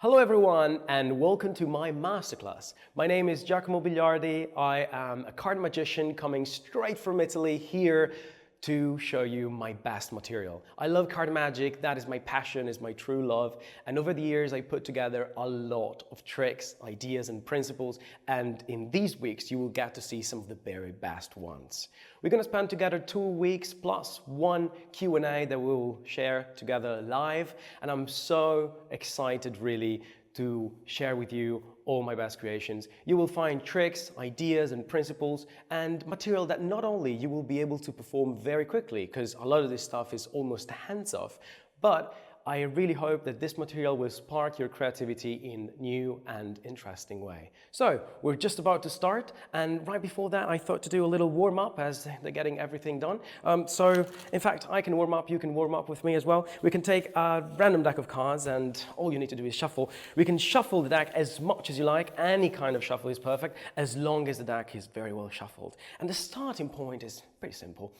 Hello everyone and welcome to my masterclass. My name is Giacomo Bigliardi. I am a card magician coming straight from Italy here to show you my best material. I love card magic, that is my passion, is my true love, and over the years I put together a lot of tricks, ideas and principles, and in these weeks you will get to see some of the very best ones. We're going to spend together 2 weeks plus one Q&A that we'll share together live, and I'm so excited really to share with you all my best creations. You will find tricks, ideas and principles and material that not only you will be able to perform very quickly, because a lot of this stuff is almost hands-off, but I really hope that this material will spark your creativity in new and interesting way. So we're just about to start, and right before that I thought to do a little warm-up as they're getting everything done. So in fact I can warm up, you can warm up with me as well. We can take a random deck of cards and all you need to do is shuffle. We can shuffle the deck as much as you like, any kind of shuffle is perfect as long as the deck is very well shuffled. And the starting point is pretty simple.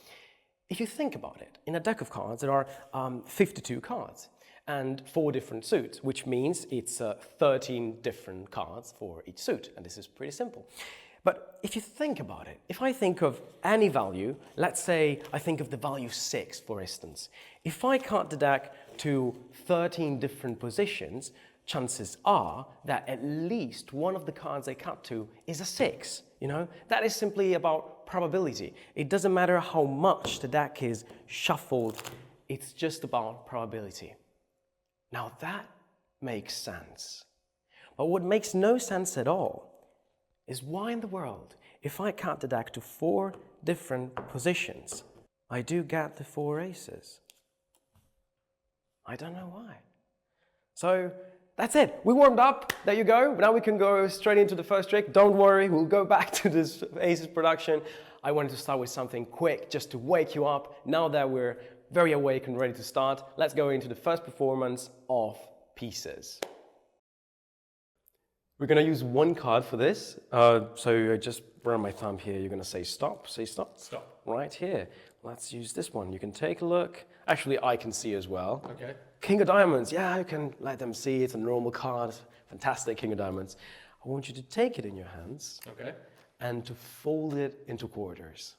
If you think about it, in a deck of cards there are 52 cards and 4 different suits, which means it's 13 different cards for each suit, and this is pretty simple. But if you think about it, if I think of any value, let's say I think of the value 6, for instance. If I cut the deck to 13 different positions, chances are that at least one of the cards I cut to is a 6, you know? That is simply about probability. It doesn't matter how much the deck is shuffled, it's just about probability. Now that makes sense. But what makes no sense at all is why in the world, if I cut the deck to 4 different positions, I do get the 4 aces. I don't know why. So that's it. We warmed up. There you go. Now we can go straight into the first trick. Don't worry, we'll go back to this aces production. I wanted to start with something quick just to wake you up. Now that we're very awake and ready to start, let's go into the first performance of pieces. We're going to use one card for this. So I just run my thumb here. You're going to say stop. Say stop. Stop. Right here. Let's use this one. You can take a look. Actually, I can see as well. Okay. King of Diamonds. Yeah, you can let them see. It's a normal card. Fantastic King of Diamonds. I want you to take it in your hands. Okay. And to fold it into quarters.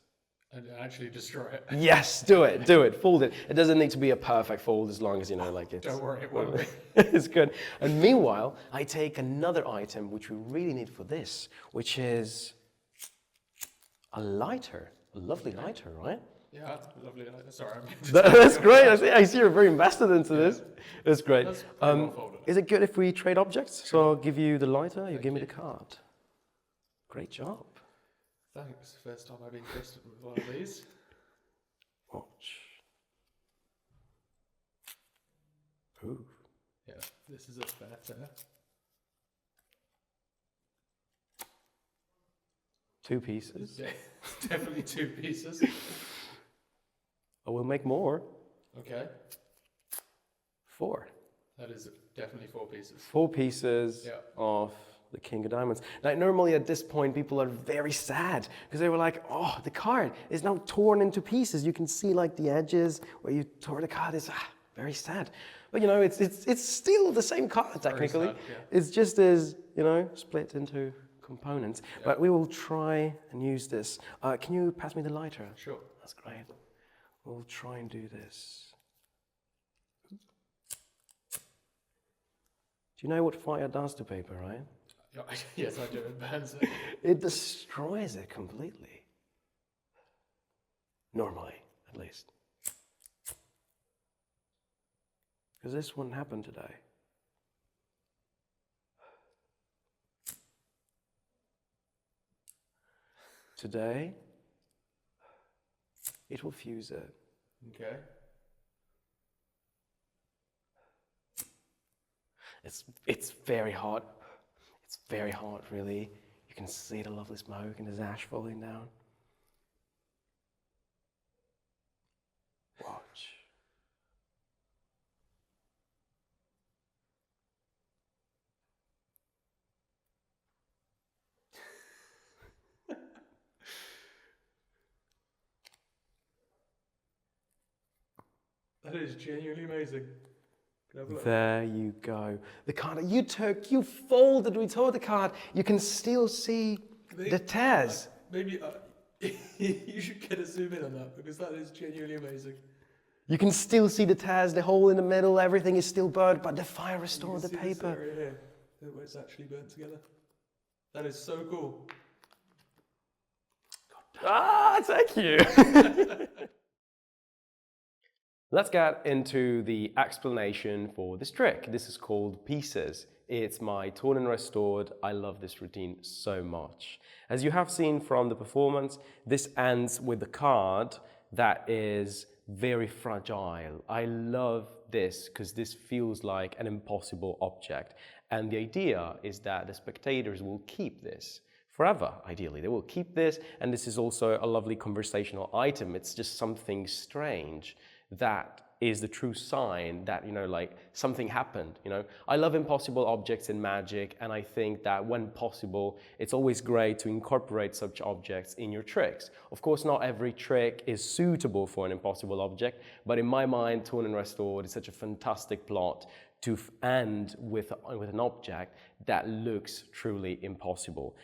And actually destroy it. Yes, do it, do it, fold it. It doesn't need to be a perfect fold as long as you know, like it's... Don't worry, it won't be. It's good. And meanwhile, I take another item which we really need for this, which is a lighter, a lovely lighter, right? Yeah, lovely. Sorry, That's great. I see you're very invested into this. That's great. That's well folded. Is it good if we trade objects? So I'll give you the lighter, you Thank give me you. the card. Great job. Thanks. First time I've been trusted with one of these. Watch. Ooh. Yeah, this is a better. 2 pieces. Yeah, definitely 2 pieces. I will make more. Okay. 4. That is definitely 4 pieces. 4 pieces Yeah. of the King of Diamonds. Now, normally at this point, people are very sad because they were like, oh, the card is now torn into pieces. You can see like the edges where you tore the card. It's very sad. But you know, it's still the same card technically. Sad, yeah. It's just as, you know, split into components. Yeah. But we will try and use this. Can you pass me the lighter? Sure. That's great. We'll try and do this. Do you know what fire does to paper, right? Yes, I do. It burns it. It destroys it completely. Normally, at least. Because this wouldn't happen today. Today, it will fuse it. Okay. It's very hot. It's very hot, really. You can see the lovely smoke and there's ash falling down. Watch. That is genuinely amazing. Can I have a look? There you go. The card you folded, we tore the card. You can still see the tears. Maybe you should get a zoom in on that because that is genuinely amazing. You can still see the tears, the hole in the middle, everything is still burnt, but the fire restored the This paper. area here, where it's actually burnt together. That is so cool. Ah, thank you. Let's get into the explanation for this trick. This is called pieces. It's my torn and restored. I love this routine so much. As you have seen from the performance, this ends with a card that is very fragile. I love this because this feels like an impossible object. And the idea is that the spectators will keep this forever, ideally. They will keep this, and this is also a lovely conversational item. It's just something strange that is the true sign that, like something happened, I love impossible objects in magic, and I think that when possible, it's always great to incorporate such objects in your tricks. Of course, not every trick is suitable for an impossible object, but in my mind, Torn and Restored is such a fantastic plot to end with an object that looks truly impossible.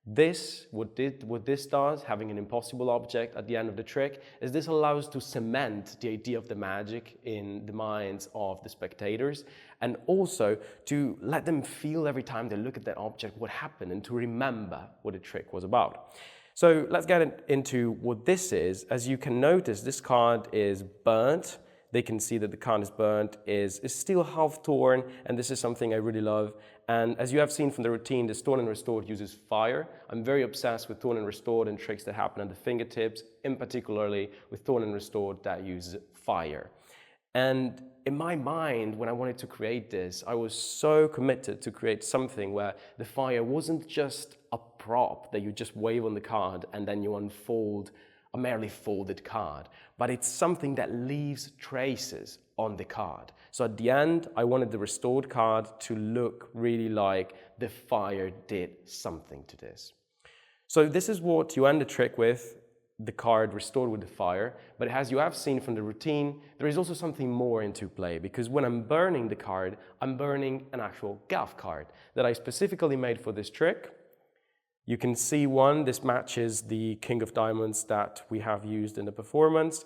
What this does, having an impossible object at the end of the trick, is this allows to cement the idea of the magic in the minds of the spectators, and also to let them feel every time they look at that object what happened, and to remember what the trick was about. So let's get into what this is. As you can notice, this card is burnt. They can see that the card is burnt, is still half torn, and this is something I really love. And as you have seen from the routine, this Torn and Restored uses fire. I'm very obsessed with Torn and Restored and tricks that happen at the fingertips, in particularly with Torn and Restored that use fire. And in my mind, when I wanted to create this, I was so committed to create something where the fire wasn't just a prop that you just wave on the card and then you unfold a merely folded card, but it's something that leaves traces on the card. So at the end, I wanted the restored card to look really like the fire did something to this. So this is what you end the trick with, the card restored with the fire, but as you have seen from the routine, there is also something more into play, because when I'm burning the card, I'm burning an actual gaff card that I specifically made for this trick. You can see this matches the King of Diamonds that we have used in the performance.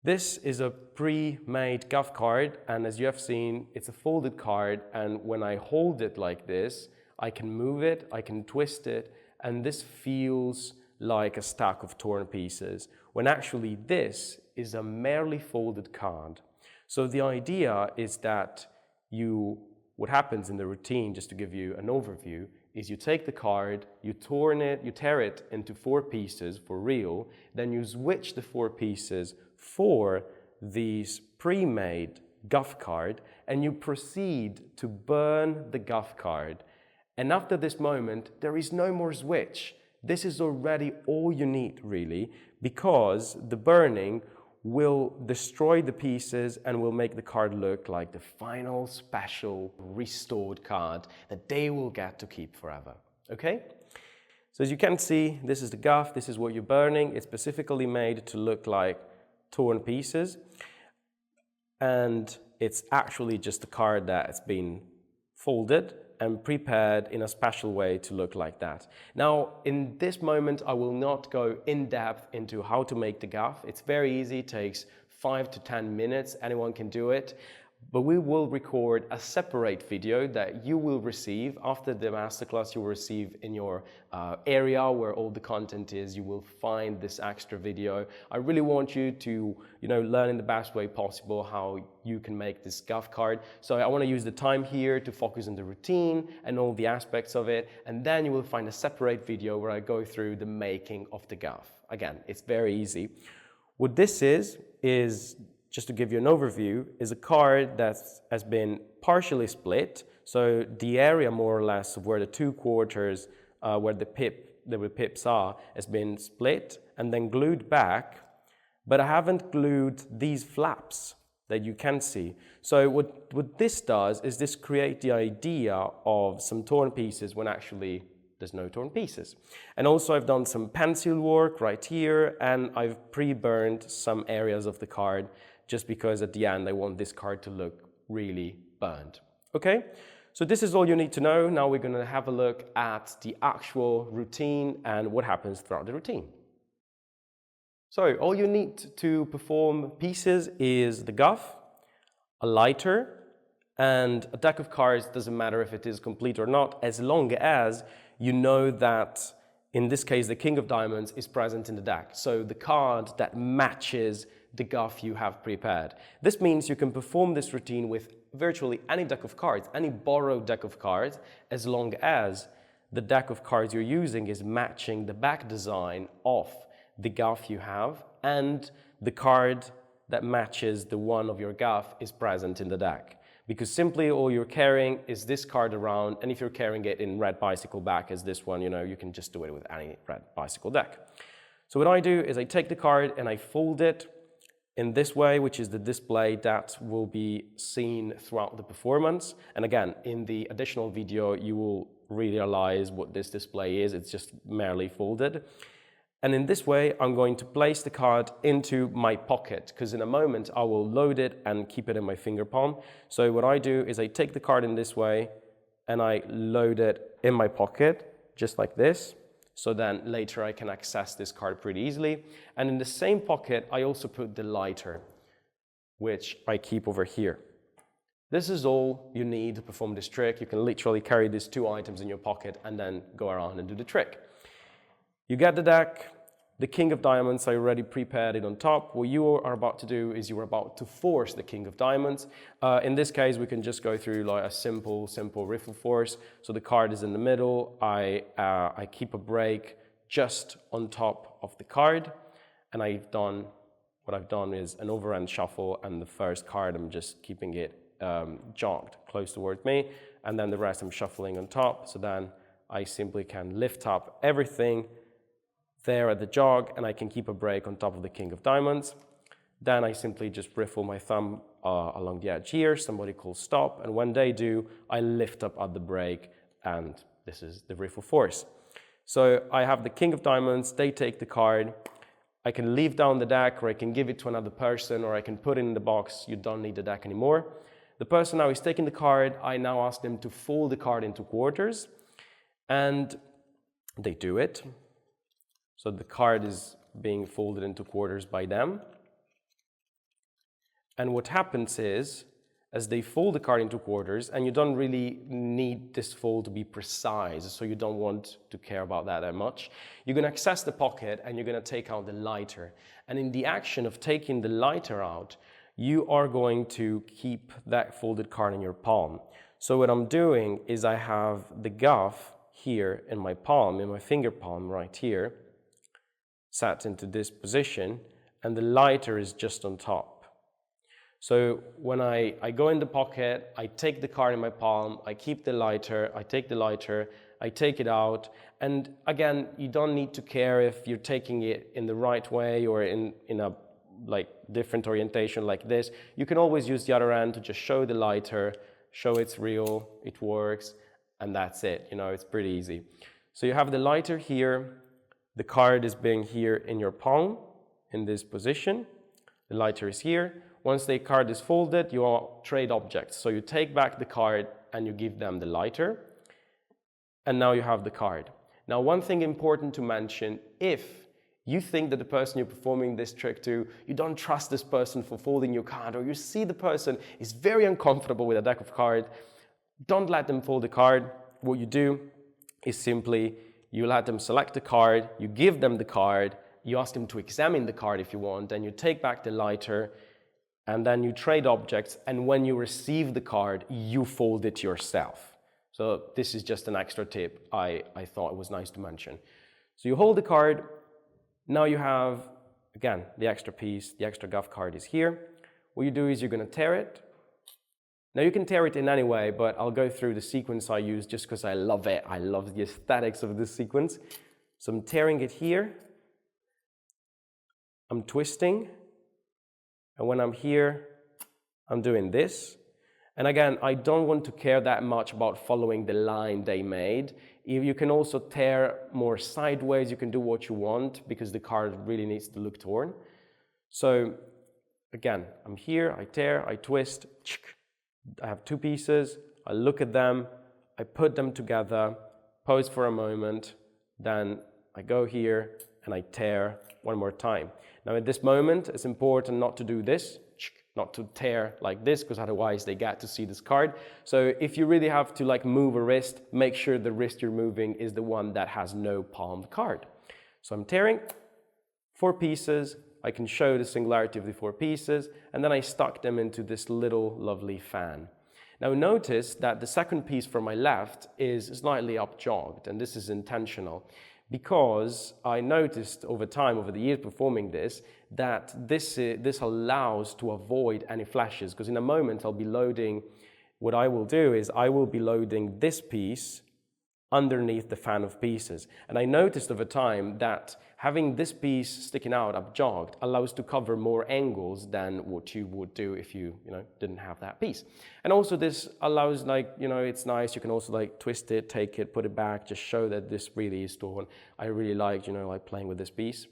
This is a pre-made gaff card, and as you have seen, it's a folded card, and when I hold it like this, I can move it, I can twist it, and this feels like a stack of torn pieces, when actually this is a merely folded card. So the idea is that what happens in the routine, just to give you an overview, is you take the card, you tear it into 4 pieces for real, then you switch the 4 pieces for these pre-made gaff card, and you proceed to burn the gaff card. And after this moment, there is no more switch. This is already all you need, really, because the burning will destroy the pieces and will make the card look like the final special restored card that they will get to keep forever. Okay? So as you can see, this is the gaff, this is what you're burning. It's specifically made to look like torn pieces, and it's actually just a card that's been folded and prepared in a special way to look like that. Now, in this moment, I will not go in depth into how to make the gaff. It's very easy, it takes 5 to 10 minutes, anyone can do it. But we will record a separate video that you will receive after the masterclass. You will receive in your area where all the content is. You will find this extra video. I really want you to, learn in the best way possible how you can make this gaff card. So I want to use the time here to focus on the routine and all the aspects of it. And then you will find a separate video where I go through the making of the gaff. Again, it's very easy. What this is just to give you an overview, is a card that has been partially split. So the area more or less of where the 2 quarters, where the pips are, has been split and then glued back. But I haven't glued these flaps that you can see. So what this does is this create the idea of some torn pieces when actually there's no torn pieces. And also I've done some pencil work right here, and I've pre-burned some areas of the card just because at the end I want this card to look really burned. Okay, so this is all you need to know. Now we're going to have a look at the actual routine and what happens throughout the routine. So all you need to perform pieces is the guff, a lighter, and a deck of cards. Doesn't matter if it is complete or not, as long as you know that, in this case, the King of Diamonds is present in the deck. So the card that matches the guff you have prepared. This means you can perform this routine with virtually any deck of cards, any borrowed deck of cards, as long as the deck of cards you're using is matching the back design of the guff you have, and the card that matches the one of your guff is present in the deck. Because simply all you're carrying is this card around, and if you're carrying it in red bicycle back as this one, you can just do it with any red bicycle deck. So what I do is I take the card and I fold it in this way, which is the display that will be seen throughout the performance. And again, in the additional video, you will realize what this display is. It's just merely folded. And in this way, I'm going to place the card into my pocket, because in a moment I will load it and keep it in my finger palm. So what I do is I take the card in this way and I load it in my pocket, just like this. So then later I can access this card pretty easily. And in the same pocket, I also put the lighter, which I keep over here. This is all you need to perform this trick. You can literally carry these two items in your pocket and then go around and do the trick. You get the deck, the King of Diamonds, I already prepared it on top. What you are about to do is you are about to force the King of Diamonds. In this case, we can just go through like a simple riffle force. So the card is in the middle. I keep a break just on top of the card. And what I've done is an overhand shuffle, and the first card, I'm just keeping it jogged close towards me. And then the rest I'm shuffling on top. So then I simply can lift up everything there at the jog, and I can keep a break on top of the King of Diamonds. Then I simply just riffle my thumb along the edge here. Somebody calls stop, and when they do, I lift up at the break, and this is the riffle force. So I have the King of Diamonds, they take the card. I can leave down the deck, or I can give it to another person, or I can put it in the box. You don't need the deck anymore. The person now is taking the card. I now ask them to fold the card into quarters, and they do it. So the card is being folded into quarters by them. And what happens is, as they fold the card into quarters, and you don't really need this fold to be precise, so you don't want to care about that much, you're going to access the pocket and you're going to take out the lighter. And in the action of taking the lighter out, you are going to keep that folded card in your palm. So what I'm doing is I have the guff here in my palm, in my finger palm right here, sat into this position, and the lighter is just on top. So when I go in the pocket, I take the card in my palm, I keep the lighter, I take the lighter, I take it out, and again, you don't need to care if you're taking it in the right way or in a different orientation like this. You can always use the other end to just show the lighter, show it's real, it works, and that's it. It's pretty easy. So you have the lighter here. The card is being here in your palm, in this position. The lighter is here. Once the card is folded, you all trade objects. So you take back the card and you give them the lighter. And now you have the card. Now, one thing important to mention, if you think that the person you're performing this trick to, you don't trust this person for folding your card, or you see the person is very uncomfortable with a deck of cards, don't let them fold the card. What you do is simply you let them select the card, you give them the card, you ask them to examine the card if you want, and you take back the lighter, and then you trade objects, and when you receive the card, you fold it yourself. So this is just an extra tip I thought it was nice to mention. So you hold the card, now you have, again, the extra piece, the extra guff card is here. What you do is you're going to tear it. Now you can tear it in any way, but I'll go through the sequence I use just because I love it. I love the aesthetics of this sequence. So I'm tearing it here. I'm twisting. And when I'm here, I'm doing this. And again, I don't want to care that much about following the line they made. You can also tear more sideways. You can do what you want because the card really needs to look torn. So again, I'm here, I tear, I twist. I have two pieces, I look at them, I put them together, pose for a moment, then I go here and I tear one more time. Now at this moment, it's important not to do this, not to tear like this, because otherwise they get to see this card. So if you really have to like move a wrist, make sure the wrist you're moving is the one that has no palmed card. So I'm tearing 4 pieces, I can show the singularity of the 4 pieces, and then I stuck them into this little lovely fan. Now notice that the second piece from my left is slightly up-jogged, and this is intentional, because I noticed over time, over the years performing this, that this allows to avoid any flashes, because in a moment I'll be loading, what I will do is I will be loading this piece underneath the fan of pieces. And I noticed over time that having this piece sticking out up-jogged allows to cover more angles than what you would do if you didn't have that piece. And also this allows, like, it's nice, you can also like twist it, take it, put it back, just show that this really is torn. I really like, like playing with this piece.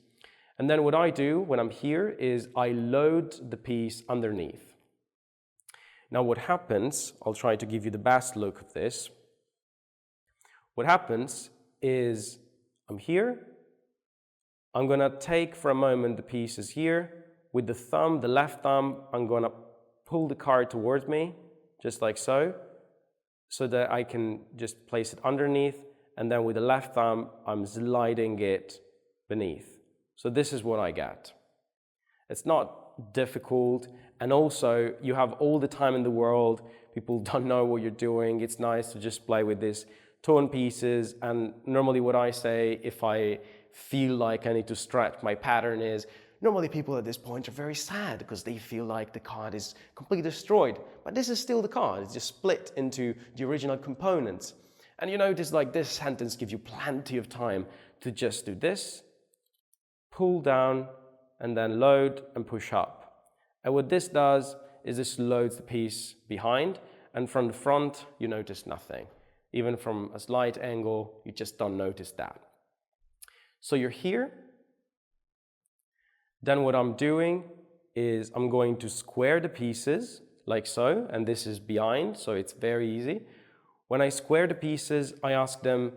And then what I do when I'm here is I load the piece underneath. Now what happens, I'll try to give you the best look of this. What happens is I'm here, I'm gonna take for a moment the pieces here, with the thumb, the left thumb, I'm gonna pull the card towards me, just like so that I can just place it underneath, and then with the left thumb, I'm sliding it beneath. So this is what I get. It's not difficult, and also you have all the time in the world, people don't know what you're doing, it's nice to just play with this torn pieces. And normally what I say if I feel like I need to stretch my pattern is, normally people at this point are very sad because they feel like the card is completely destroyed, but this is still the card, it's just split into the original components. And you notice like this sentence gives you plenty of time to just do this, pull down, and then load and push up. And what this does is this loads the piece behind, and from the front you notice nothing. Even from a slight angle, you just don't notice that. So you're here. Then what I'm doing is I'm going to square the pieces like so, and this is behind, so it's very easy. When I square the pieces, I ask them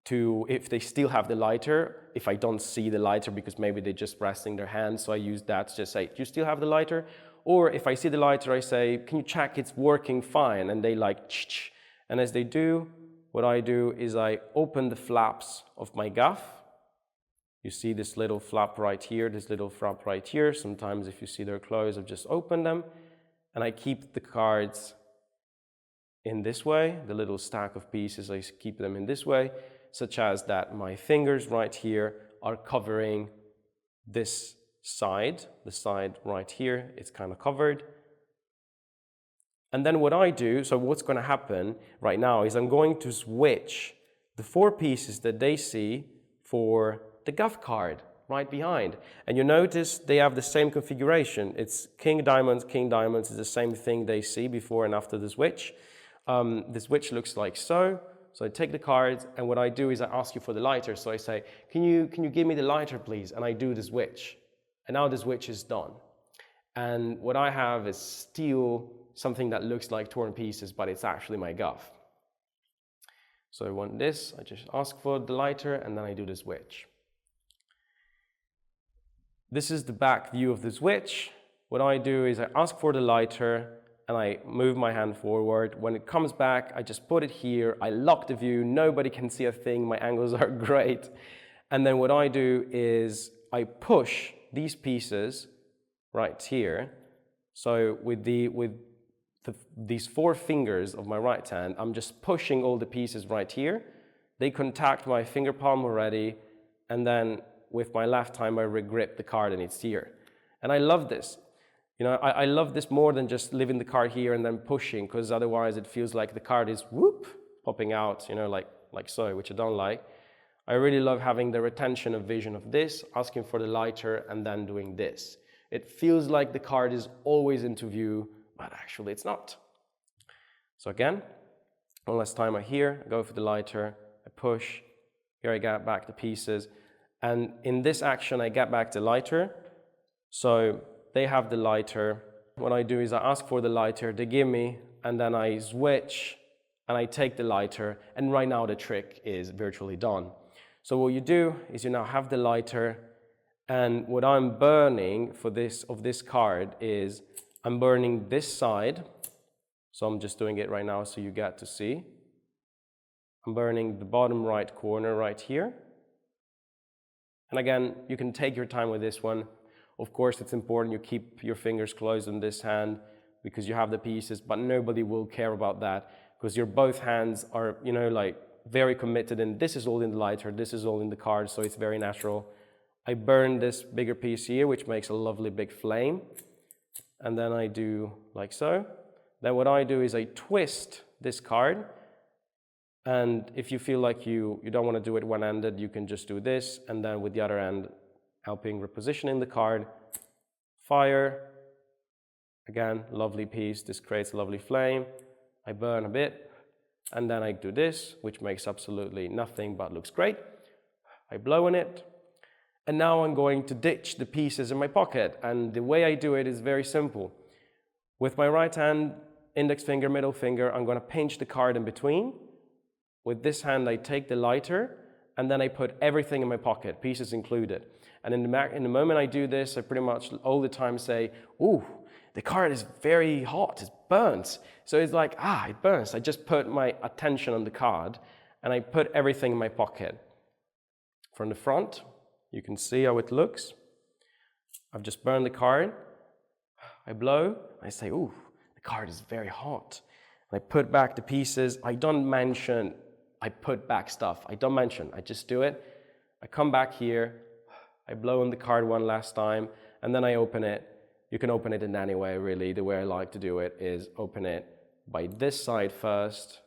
to, if they still have the lighter, if I don't see the lighter because maybe they're just resting their hands, so I use that to just say, do you still have the lighter? Or if I see the lighter, I say, can you check it's working fine? And they like, ch-ch. And as they do, what I do is I open the flaps of my gaff. You see this little flap right here, this little flap right here. Sometimes if you see they're closed, I've just opened them. And I keep the cards in this way, the little stack of pieces, I keep them in this way, such as that my fingers right here are covering this side, the side right here, it's kind of covered. And then what I do, so what's going to happen right now is I'm going to switch the 4 pieces that they see for the gaff card right behind. And you notice they have the same configuration. It's king diamonds is the same thing they see before and after the switch. The switch looks like so. So I take the cards, and what I do is I ask you for the lighter. So I say, can you give me the lighter, please? And I do the switch. And now the switch is done. And what I have is still something that looks like torn pieces, but it's actually my gaff. So I want this, I just ask for the lighter, and then I do the switch. This is the back view of the switch. What I do is I ask for the lighter, and I move my hand forward. When it comes back, I just put it here, I lock the view, nobody can see a thing, my angles are great. And then what I do is I push these pieces right here. So with these 4 fingers of my right hand, I'm just pushing all the pieces right here. They contact my finger palm already, and then with my left hand I regrip the card and it's here. And I love this. I love this more than just leaving the card here and then pushing, because otherwise it feels like the card is whoop, popping out, like so, which I don't like. I really love having the retention of vision of this, asking for the lighter, and then doing this. It feels like the card is always into view, but actually it's not. So again, one last time I go for the lighter, I push, here I get back the pieces, and in this action I get back the lighter, so they have the lighter. What I do is I ask for the lighter, they give me and then I switch, and I take the lighter, and right now the trick is virtually done. So what you do is you now have the lighter, and what I'm burning for this card is I'm burning this side. So I'm just doing it right now so you get to see. I'm burning the bottom right corner right here. And again, you can take your time with this one. Of course, it's important you keep your fingers closed on this hand because you have the pieces, but nobody will care about that because your both hands are, like very committed, and this is all in the lighter, this is all in the card, so it's very natural. I burn this bigger piece here, which makes a lovely big flame. And then I do like so. Then what I do is I twist this card, and if you feel like you don't want to do it one-handed, you can just do this, and then with the other end, helping repositioning the card, fire, again, lovely piece, this creates a lovely flame, I burn a bit, and then I do this, which makes absolutely nothing but looks great, I blow on it, and now I'm going to ditch the pieces in my pocket, and the way I do it is very simple. With my right hand, index finger, middle finger, I'm going to pinch the card in between. With this hand, I take the lighter, and then I put everything in my pocket, pieces included. And in the moment I do this, I pretty much all the time say, ooh, the card is very hot, it burns. So it's like, it burns. I just put my attention on the card, and I put everything in my pocket. From the front, you can see how it looks. I've just burned the card. I blow, I say, ooh, the card is very hot. And I put back the pieces. I don't mention I put back stuff. I don't mention, I just do it. I come back here, I blow on the card one last time, and then I open it. You can open it in any way, really. The way I like to do it is open it by this side first,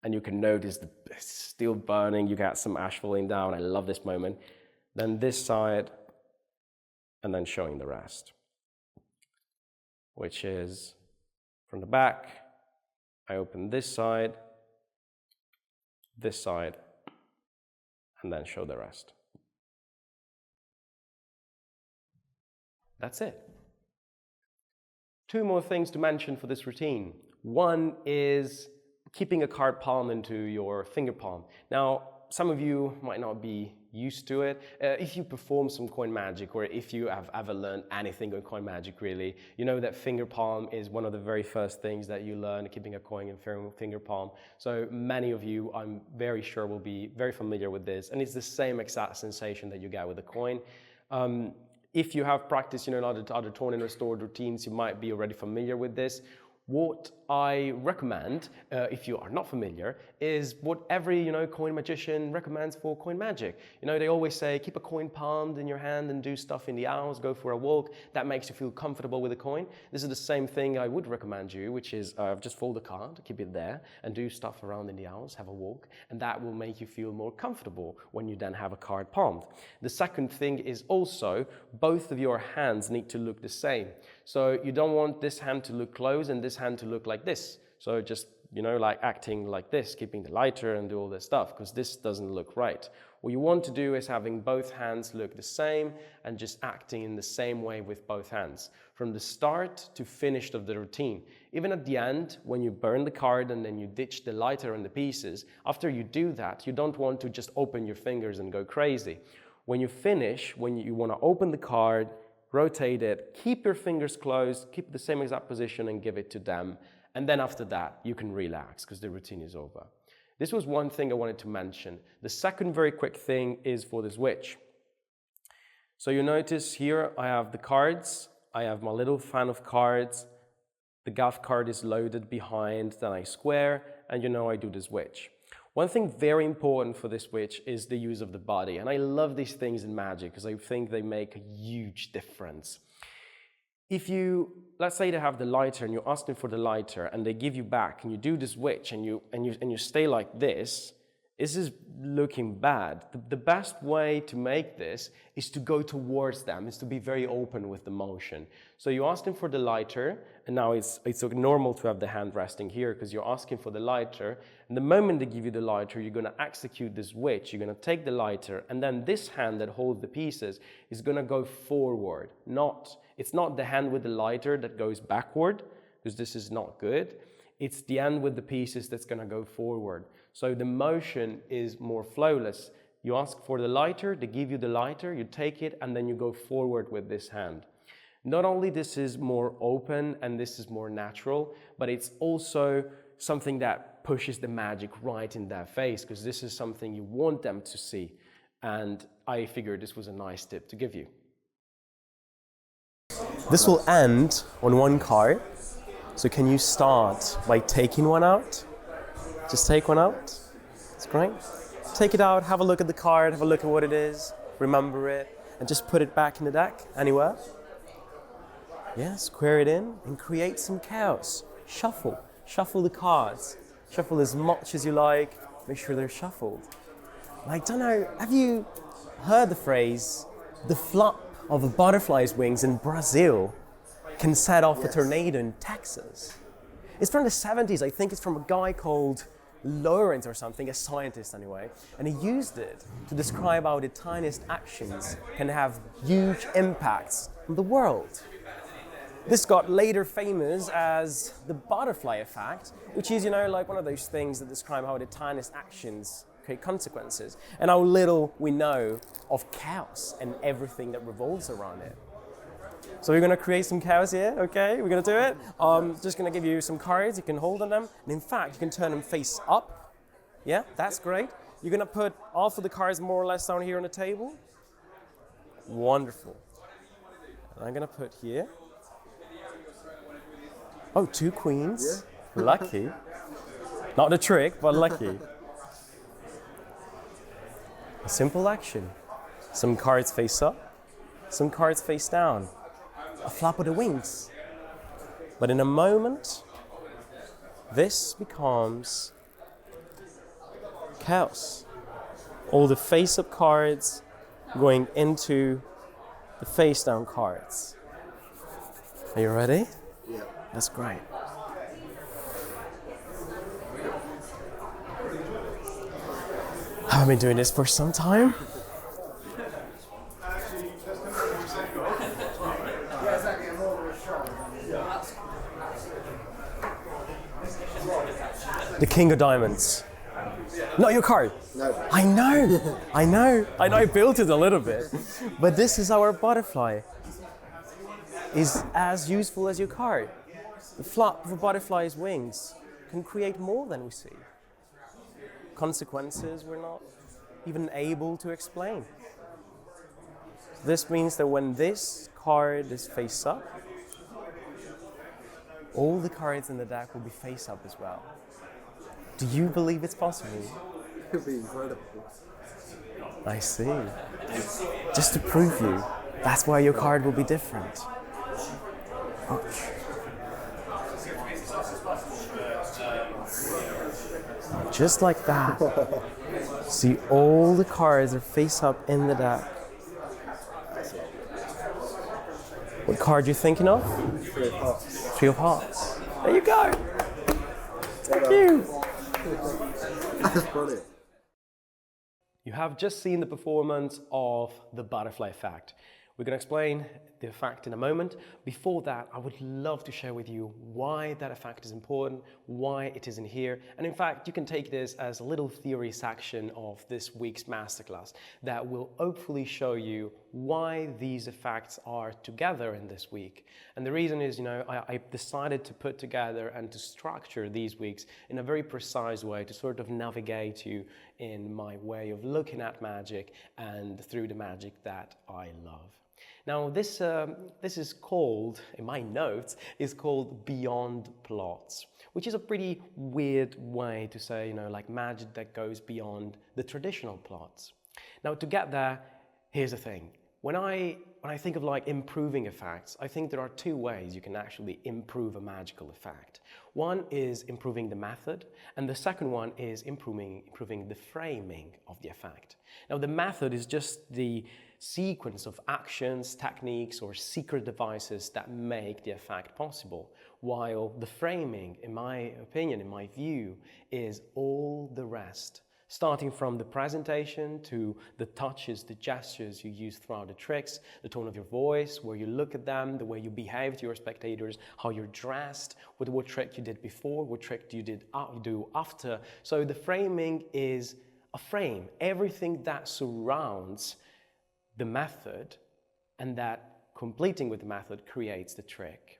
and you can notice it's still burning. You got some ash falling down. I love this moment. Then this side, and then showing the rest, which is from the back. I open this side, and then show the rest. That's it. Two more things to mention for this routine. One is keeping a card palm into your finger palm. Now, some of you might not be used to it. If you perform some coin magic, or if you have ever learned anything on coin magic really, you know that finger palm is one of the very first things that you learn, keeping a coin in finger palm. So many of you, I'm very sure, will be very familiar with this, and it's the same exact sensation that you get with a coin. If you have practiced, other torn and restored routines, you might be already familiar with this. What I recommend, if you are not familiar, is what every coin magician recommends for coin magic. They always say keep a coin palmed in your hand and do stuff in the hours, go for a walk. That makes you feel comfortable with a coin. This is the same thing I would recommend you, which is just fold a card, keep it there, and do stuff around in the hours, have a walk, and that will make you feel more comfortable when you then have a card palmed. The second thing is also both of your hands need to look the same. So you don't want this hand to look closed and this hand to look like this. So just, like acting like this, keeping the lighter and do all this stuff, because this doesn't look right. What you want to do is having both hands look the same and just acting in the same way with both hands, from the start to finish of the routine. Even at the end, when you burn the card and then you ditch the lighter and the pieces, after you do that, you don't want to just open your fingers and go crazy. When you finish, when you want to open the card, rotate it, keep your fingers closed, keep the same exact position and give it to them. And then after that, you can relax because the routine is over. This was one thing I wanted to mention. The second very quick thing is for the switch. So you notice here I have the cards, I have my little fan of cards, the gaff card is loaded behind, then I square, and I do the switch. One thing very important for this switch is the use of the body, and I love these things in magic because I think they make a huge difference. If you, let's say they have the lighter and you're asking for the lighter and they give you back and you do the switch and you stay like this is looking bad. The best way to make this is to go towards them, is to be very open with the motion. So you ask them for the lighter, and now it's normal to have the hand resting here because you're asking for the lighter, and the moment they give you the lighter, you're going to execute the switch, you're going to take the lighter, and then this hand that holds the pieces is going to go forward. It's not the hand with the lighter that goes backward, because this is not good. It's the end with the pieces that's going to go forward. So the motion is more flowless. You ask for the lighter, they give you the lighter, you take it, and then you go forward with this hand. Not only this is more open and this is more natural, but it's also something that pushes the magic right in their face, because this is something you want them to see. And I figured this was a nice tip to give you. This will end on one card. So can you start by taking one out? Just take one out. It's great. Take it out, have a look at the card, have a look at what it is, remember it, and just put it back in the deck, anywhere. Yeah, square it in and create some chaos. Shuffle. Shuffle the cards. Shuffle as much as you like. Make sure they're shuffled. I don't know, have you heard the phrase, the flap of a butterfly's wings in Brazil can set off a tornado in Texas? It's from the 70s. I think it's from a guy called Lawrence or something, a scientist anyway, and he used it to describe how the tiniest actions can have huge impacts on the world. This got later famous as the butterfly effect, which is, like one of those things that describe how the tiniest actions create consequences, and how little we know of chaos and everything that revolves around it. So we're going to create some chaos here, okay? We're going to do it. Just going to give you some cards, you can hold on them, and in fact, you can turn them face up. Yeah, that's great. You're going to put half of the cards more or less down here on the table. Wonderful. And I'm going to put here. Oh, 2 queens. Yeah. Lucky. Not a trick, but lucky. A simple action. Some cards face up, some cards face down. A flap of the wings. But in a moment, this becomes chaos. All the face-up cards going into the face-down cards. Are you ready? Yeah. That's great. I've been doing this for some time. The King of Diamonds. Not your card. No. I know. I built it a little bit. But this is our butterfly. Is as useful as your card. The flap of a butterfly's wings can create more than we see. Consequences we're not even able to explain. This means that when this card is face up, all the cards in the deck will be face up as well. Do you believe it's possible? It would be incredible. I see. Just to prove you, that's why your card will be different. Just like that. See, all the cards are face up in the deck. What card are you thinking of? 3 of Hearts. 3 of Hearts. There you go. Thank you. That's brilliant. You have just seen the performance of the butterfly effect. We're going to explain the effect in a moment. Before that, I would love to share with you why that effect is important, why it isn't here. And in fact, you can take this as a little theory section of this week's masterclass that will hopefully show you why these effects are together in this week. And the reason is, I decided to put together and to structure these weeks in a very precise way to sort of navigate you in my way of looking at magic and through the magic that I love. Now, this is called, in my notes, is called Beyond Plots, which is a pretty weird way to say, like magic that goes beyond the traditional plots. Now, to get there, here's the thing. When I think of like improving effects, I think there are 2 ways you can actually improve a magical effect. One is improving the method, and the second one is improving the framing of the effect. Now, the method is just the sequence of actions, techniques, or secret devices that make the effect possible, while the framing, in my opinion, in my view, is all the rest. Starting from the presentation to the touches, the gestures you use throughout the tricks, the tone of your voice, where you look at them, the way you behave to your spectators, how you're dressed, what trick you did before, what trick you do after. So the framing is a frame, everything that surrounds the method and that completing with the method creates the trick.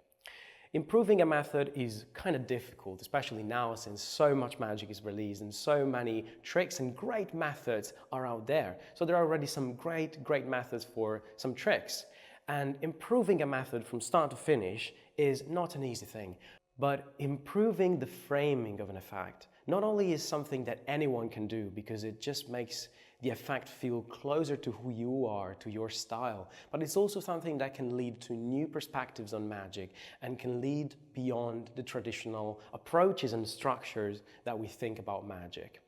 Improving a method is kind of difficult, especially now since so much magic is released and so many tricks and great methods are out there. So there are already some great methods for some tricks. And improving a method from start to finish is not an easy thing. But improving the framing of an effect not only is something that anyone can do because it just makes the effect feel closer to who you are, to your style, but it's also something that can lead to new perspectives on magic and can lead beyond the traditional approaches and structures that we think about magic.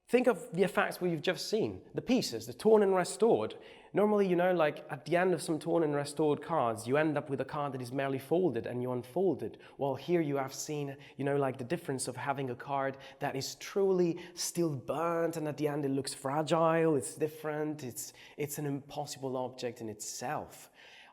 Think of the effects we've just seen, the pieces, the torn and restored. Normally, like at the end of some torn and restored cards, you end up with a card that is merely folded and you unfold it. While here you have seen, like the difference of having a card that is truly still burnt and at the end it looks fragile, it's different, it's an impossible object in itself.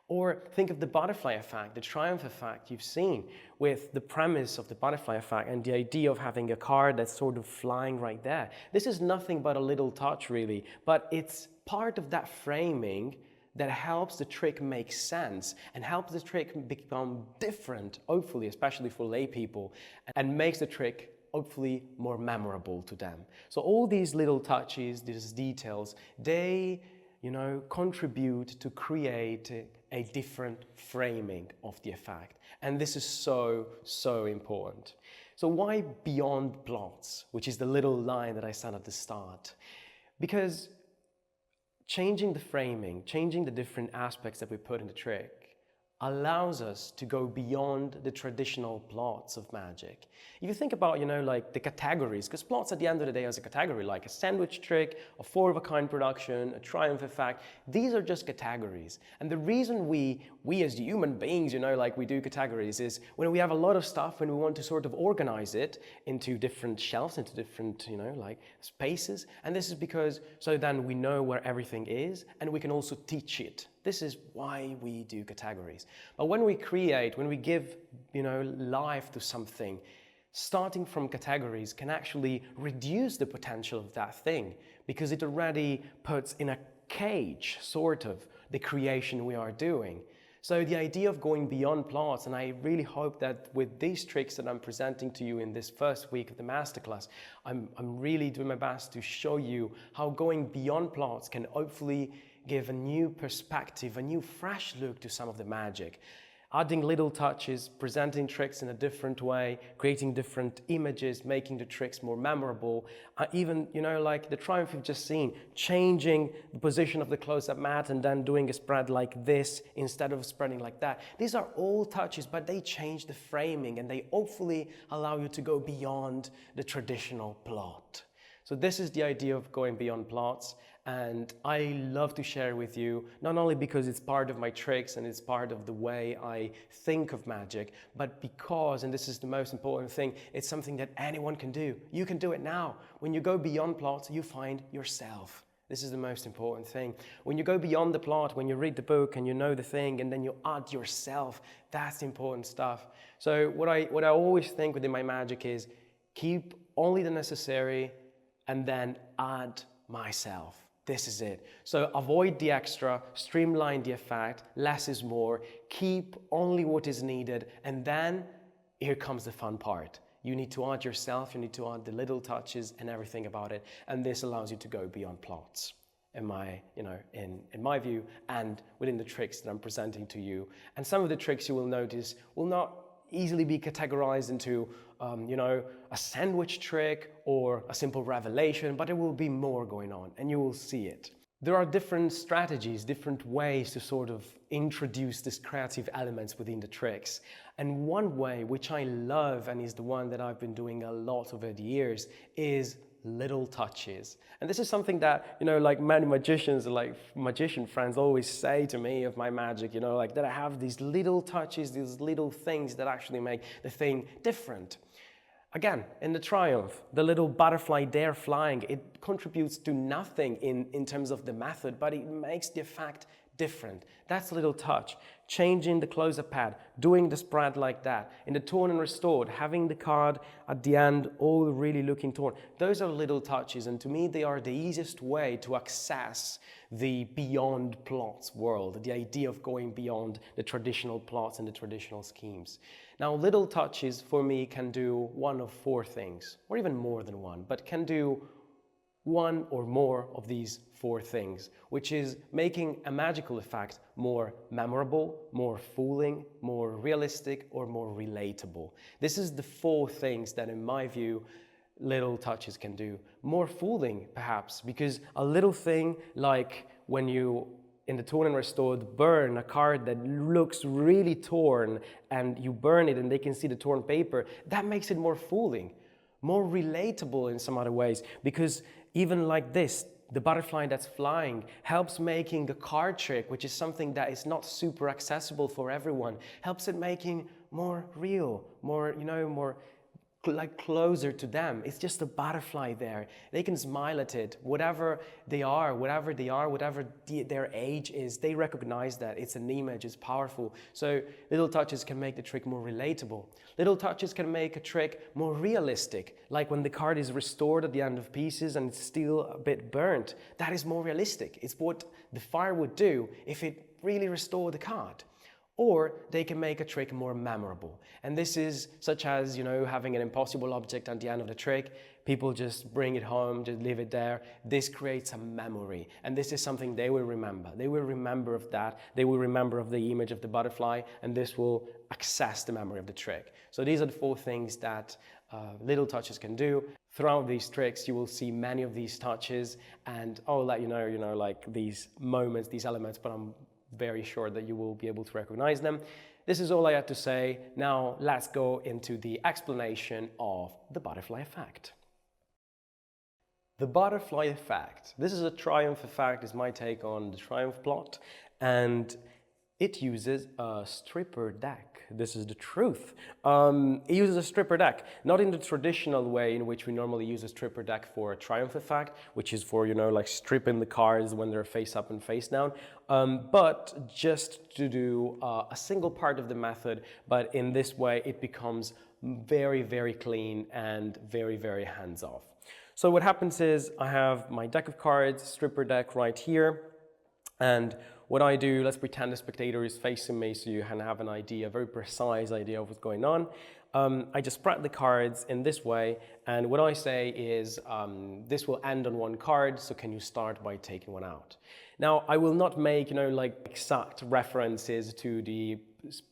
Or think of the butterfly effect, the triumph effect you've seen with the premise of the butterfly effect and the idea of having a card that's sort of flying right there. This is nothing but a little touch really, but it's part of that framing that helps the trick make sense and helps the trick become different, hopefully, especially for lay people, and makes the trick hopefully more memorable to them. So all these little touches, these details, they contribute to create a different framing of the effect. And this is so important. So why beyond plots, which is the little line that I said at the start? Because changing the framing, changing the different aspects that we put in the trick allows us to go beyond the traditional plots of magic. If you think about, like the categories, because plots at the end of the day is a category, like a sandwich trick, a four-of-a-kind production, a triumph effect, these are just categories. And the reason we as human beings, like we do categories is when we have a lot of stuff and we want to sort of organize it into different shelves, into different, like spaces. And this is because, so then we know where everything is and we can also teach it. This is why we do categories. But when we create, when we give, life to something, starting from categories can actually reduce the potential of that thing because it already puts in a cage, sort of, the creation we are doing. So the idea of going beyond plots, and I really hope that with these tricks that I'm presenting to you in this first week of the masterclass, I'm really doing my best to show you how going beyond plots can hopefully give a new perspective, a new fresh look to some of the magic. Adding little touches, presenting tricks in a different way, creating different images, making the tricks more memorable. Even, like the triumph you've just seen, changing the position of the close-up mat and then doing a spread like this instead of spreading like that. These are all touches, but they change the framing and they hopefully allow you to go beyond the traditional plot. So this is the idea of going beyond plots, and I love to share with you, not only because it's part of my tricks and it's part of the way I think of magic, but because, and this is the most important thing, it's something that anyone can do. You can do it now. When you go beyond plots, you find yourself. This is the most important thing. When you go beyond the plot, when you read the book and you know the thing and then you add yourself, that's the important stuff. So what I always think within my magic is keep only the necessary and then add myself. This is it. So avoid the extra, streamline the effect, less is more, keep only what is needed, and then here comes the fun part. You need to add yourself, you need to add the little touches and everything about it, and this allows you to go beyond plots. In my view, and within the tricks that I'm presenting to you. And some of the tricks you will notice will not easily be categorized into a sandwich trick or a simple revelation, but there will be more going on and you will see it. There are different strategies, different ways to sort of introduce these creative elements within the tricks. And one way, which I love and is the one that I've been doing a lot over the years, is little touches. And this is something that, like many magicians, like magician friends always say to me of my magic, like that I have these little touches, these little things that actually make the thing different. Again, in the triumph, the little butterfly there flying, it contributes to nothing in terms of the method, but it makes the effect different. That's a little touch. Changing the close-up pad, doing the spread like that. In the torn and restored, having the card at the end all really looking torn. Those are little touches, and to me they are the easiest way to access the beyond plots world, the idea of going beyond the traditional plots and the traditional schemes. Now, little touches for me can do one of four things, or even more than one, but can do one or more of these four things, which is making a magical effect more memorable, more fooling, more realistic, or more relatable. This is the four things that, in my view, little touches can do. More fooling, perhaps, because a little thing like when you, in the torn and restored, burn a card that looks really torn and you burn it and they can see the torn paper, that makes it more fooling, more relatable in some other ways, because even like this, the butterfly that's flying helps making a card trick, which is something that is not super accessible for everyone, helps it making more real, more, more like closer to them. It's just a butterfly there. They can smile at it. Whatever their age is, they recognize that it's an image, it's powerful. So little touches can make the trick more relatable. Little touches can make a trick more realistic, like when the card is restored at the end of pieces and it's still a bit burnt. That is more realistic. It's what the fire would do if it really restored the card. Or they can make a trick more memorable. And this is such as, having an impossible object at the end of the trick. People just bring it home, just leave it there. This creates a memory. And this is something they will remember. They will remember of that. They will remember of the image of the butterfly, and this will access the memory of the trick. So these are the four things that little touches can do. Throughout these tricks, you will see many of these touches, and I'll let you know, like these moments, these elements, but I'm very sure that you will be able to recognize them. This is all I had to say. Now let's go into the explanation of the butterfly effect. The butterfly effect. This is a triumph effect, is my take on the triumph plot, and it uses a stripper deck. This is the truth. It uses a stripper deck, not in the traditional way in which we normally use a stripper deck for a triumph effect, which is for, like stripping the cards when they're face up and face down, but just to do a single part of the method, but in this way it becomes very, very clean and very, very hands-off. So what happens is I have my deck of cards, stripper deck right here, and what I do, let's pretend the spectator is facing me so you can have an idea, a very precise idea of what's going on. I just spread the cards in this way, and what I say is, this will end on one card, so can you start by taking one out? Now, I will not make, like exact references to the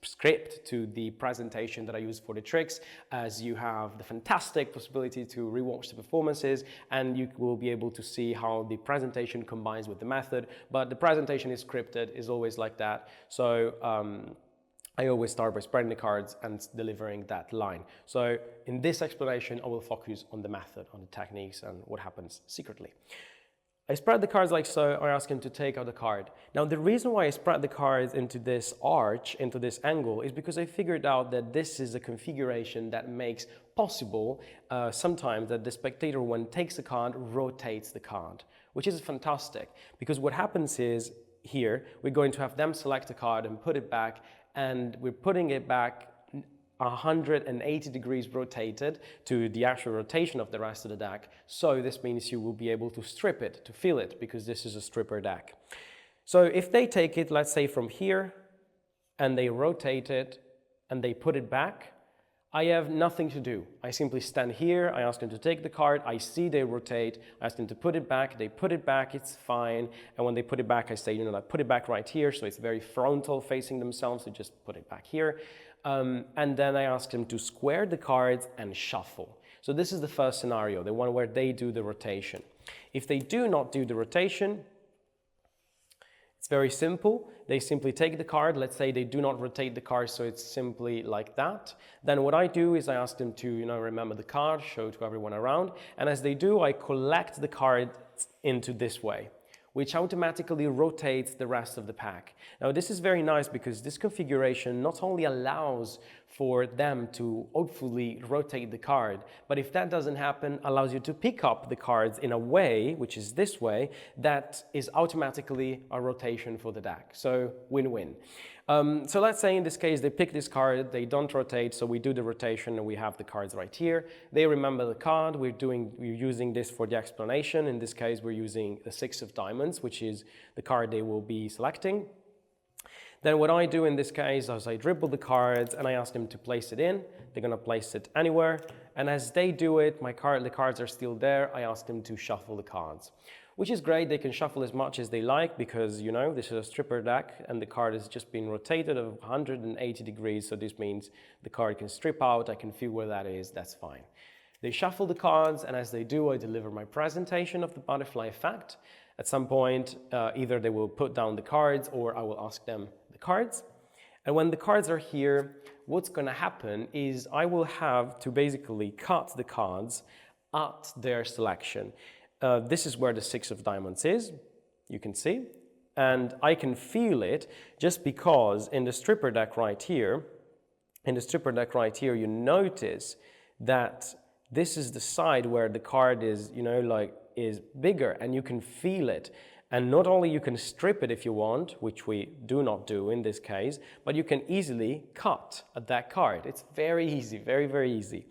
script, to the presentation that I use for the tricks, as you have the fantastic possibility to rewatch the performances and you will be able to see how the presentation combines with the method, but the presentation is scripted, is always like that. So I always start by spreading the cards and delivering that line. So in this explanation, I will focus on the method, on the techniques and what happens secretly. I spread the cards like so, I ask him to take out the card. Now the reason why I spread the cards into this arch, into this angle, is because I figured out that this is a configuration that makes possible sometimes that the spectator, when takes the card, rotates the card, which is fantastic, because what happens is here, we're going to have them select a card and put it back, and we're putting it back 180 degrees rotated to the actual rotation of the rest of the deck. So this means you will be able to strip it, to feel it, because this is a stripper deck. So if they take it, let's say from here, and they rotate it, and they put it back, I have nothing to do. I simply stand here, I ask them to take the card, I see they rotate, I ask them to put it back, they put it back, it's fine. And when they put it back, I say, like, put it back right here, so it's very frontal facing themselves, so just put it back here. And then I ask them to square the cards and shuffle. So this is the first scenario, the one where they do the rotation. If they do not do the rotation, it's very simple. They simply take the card. Let's say they do not rotate the card, so it's simply like that. Then what I do is I ask them to, remember the card, show to everyone around. And as they do, I collect the cards into this way. which automatically rotates the rest of the pack. Now this is very nice because this configuration not only allows for them to hopefully rotate the card, but if that doesn't happen, allows you to pick up the cards in a way, which is this way, that is automatically a rotation for the deck. So win-win. So let's say in this case they pick this card, they don't rotate, so we do the rotation and we have the cards right here. They remember the card, we're using this for the explanation. In this case we're using the 6 of diamonds, which is the card they will be selecting. Then what I do in this case is I dribble the cards and I ask them to place it in. They're going to place it anywhere. And as they do it, the cards are still there. I ask them to shuffle the cards, which is great. They can shuffle as much as they like because, you know, this is a stripper deck and the card has just been rotated of 180 degrees. So this means the card can strip out. I can feel where that is. That's fine. They shuffle the cards, and as they do, I deliver my presentation of the butterfly effect. At some point, either they will put down the cards or I will ask them the cards. And when the cards are here, what's going to happen is I will have to basically cut the cards at their selection. This is where the 6 of diamonds is, you can see. And I can feel it just because in the stripper deck right here, you notice that this is the side where the card is, you know, like is bigger, and you can feel it. And not only you can strip it if you want, which we do not do in this case, but you can easily cut at that card. It's very easy, very, very easy.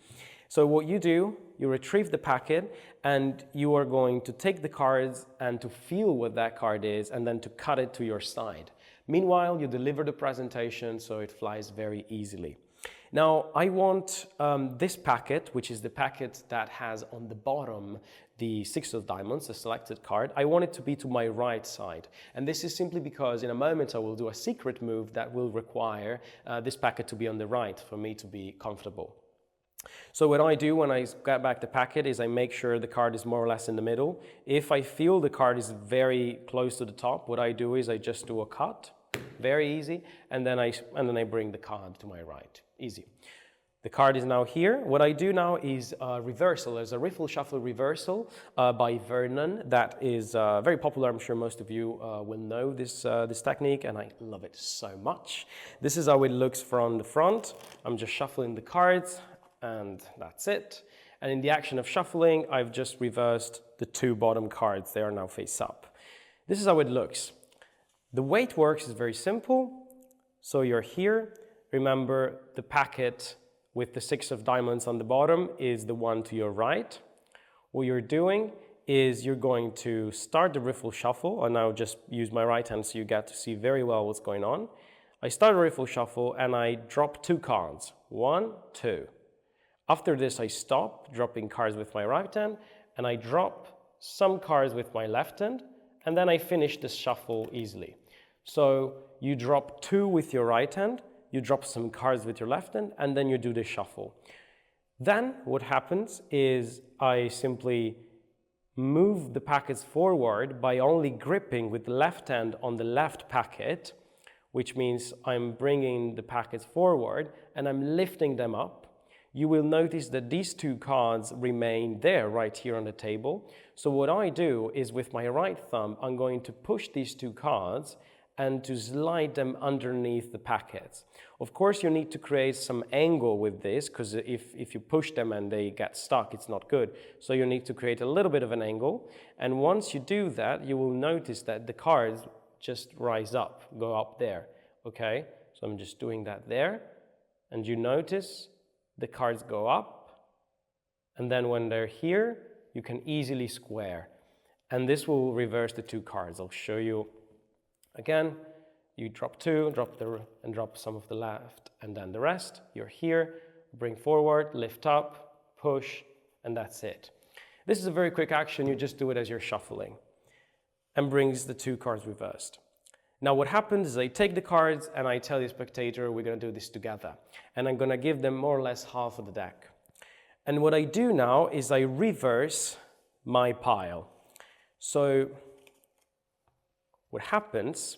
So what you do, you retrieve the packet and you are going to take the cards and to feel what that card is and then to cut it to your side. Meanwhile, you deliver the presentation so it flies very easily. Now, I want this packet, which is the packet that has on the bottom the 6 of diamonds, the selected card, I want it to be to my right side. And this is simply because in a moment I will do a secret move that will require this packet to be on the right for me to be comfortable. So what I do when I get back the packet is I make sure the card is more or less in the middle. If I feel the card is very close to the top, what I do is I just do a cut, very easy, and then I bring the card to my right, easy. The card is now here. What I do now is a reversal. There's a riffle shuffle reversal by Vernon that is very popular. I'm sure most of you will know this technique, and I love it so much. This is how it looks from the front. I'm just shuffling the cards, and that's it. And in the action of shuffling, I've just reversed the 2 bottom cards. They are now face up. This is how it looks. The way it works is very simple. So you're here. Remember, the packet with the 6 of diamonds on the bottom is the one to your right. What you're doing is you're going to start the riffle shuffle, and I'll just use my right hand so you get to see very well what's going on. I start a riffle shuffle and I drop 2 cards. 1, 2. After this, I stop dropping cards with my right hand, and I drop some cards with my left hand, and then I finish this shuffle easily. So you drop 2 with your right hand, you drop some cards with your left hand, and then you do the shuffle. Then what happens is I simply move the packets forward by only gripping with the left hand on the left packet, which means I'm bringing the packets forward and I'm lifting them up. You will notice that these 2 cards remain there right here on the table. So what I do is with my right thumb, I'm going to push these 2 cards and to slide them underneath the packets. Of course, you need to create some angle with this, because if you push them and they get stuck, it's not good. So you need to create a little bit of an angle. And once you do that, you will notice that the cards just rise up, go up there, okay? So I'm just doing that there. And you notice the cards go up. And then when they're here, you can easily square. And this will reverse the 2 cards. I'll show you. Again, you drop 2, and drop some of the left, and then the rest. You're here, bring forward, lift up, push, and that's it. This is a very quick action. You just do it as you're shuffling, and brings the 2 cards reversed. Now what happens is I take the cards and I tell the spectator we're going to do this together, and I'm going to give them more or less half of the deck. And what I do now is I reverse my pile. So what happens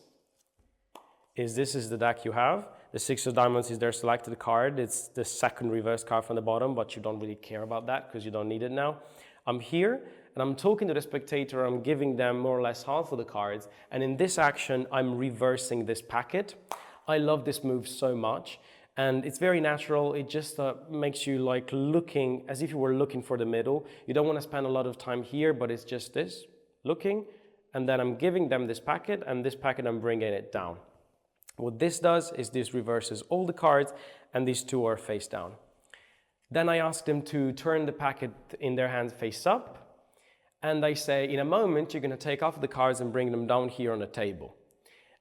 is this is the deck you have. The 6 of diamonds is their selected card. It's the second reverse card from the bottom, but you don't really care about that because you don't need it now. I'm here, and I'm talking to the spectator, I'm giving them more or less half of the cards, and in this action, I'm reversing this packet. I love this move so much, and it's very natural. It just makes you like looking as if you were looking for the middle. You don't want to spend a lot of time here, but it's just this, looking, and then I'm giving them this packet, and this packet I'm bringing it down. What this does is this reverses all the cards, and these two are face down. Then I ask them to turn the packet in their hands face up, and I say, in a moment, you're going to take off the cards and bring them down here on the table.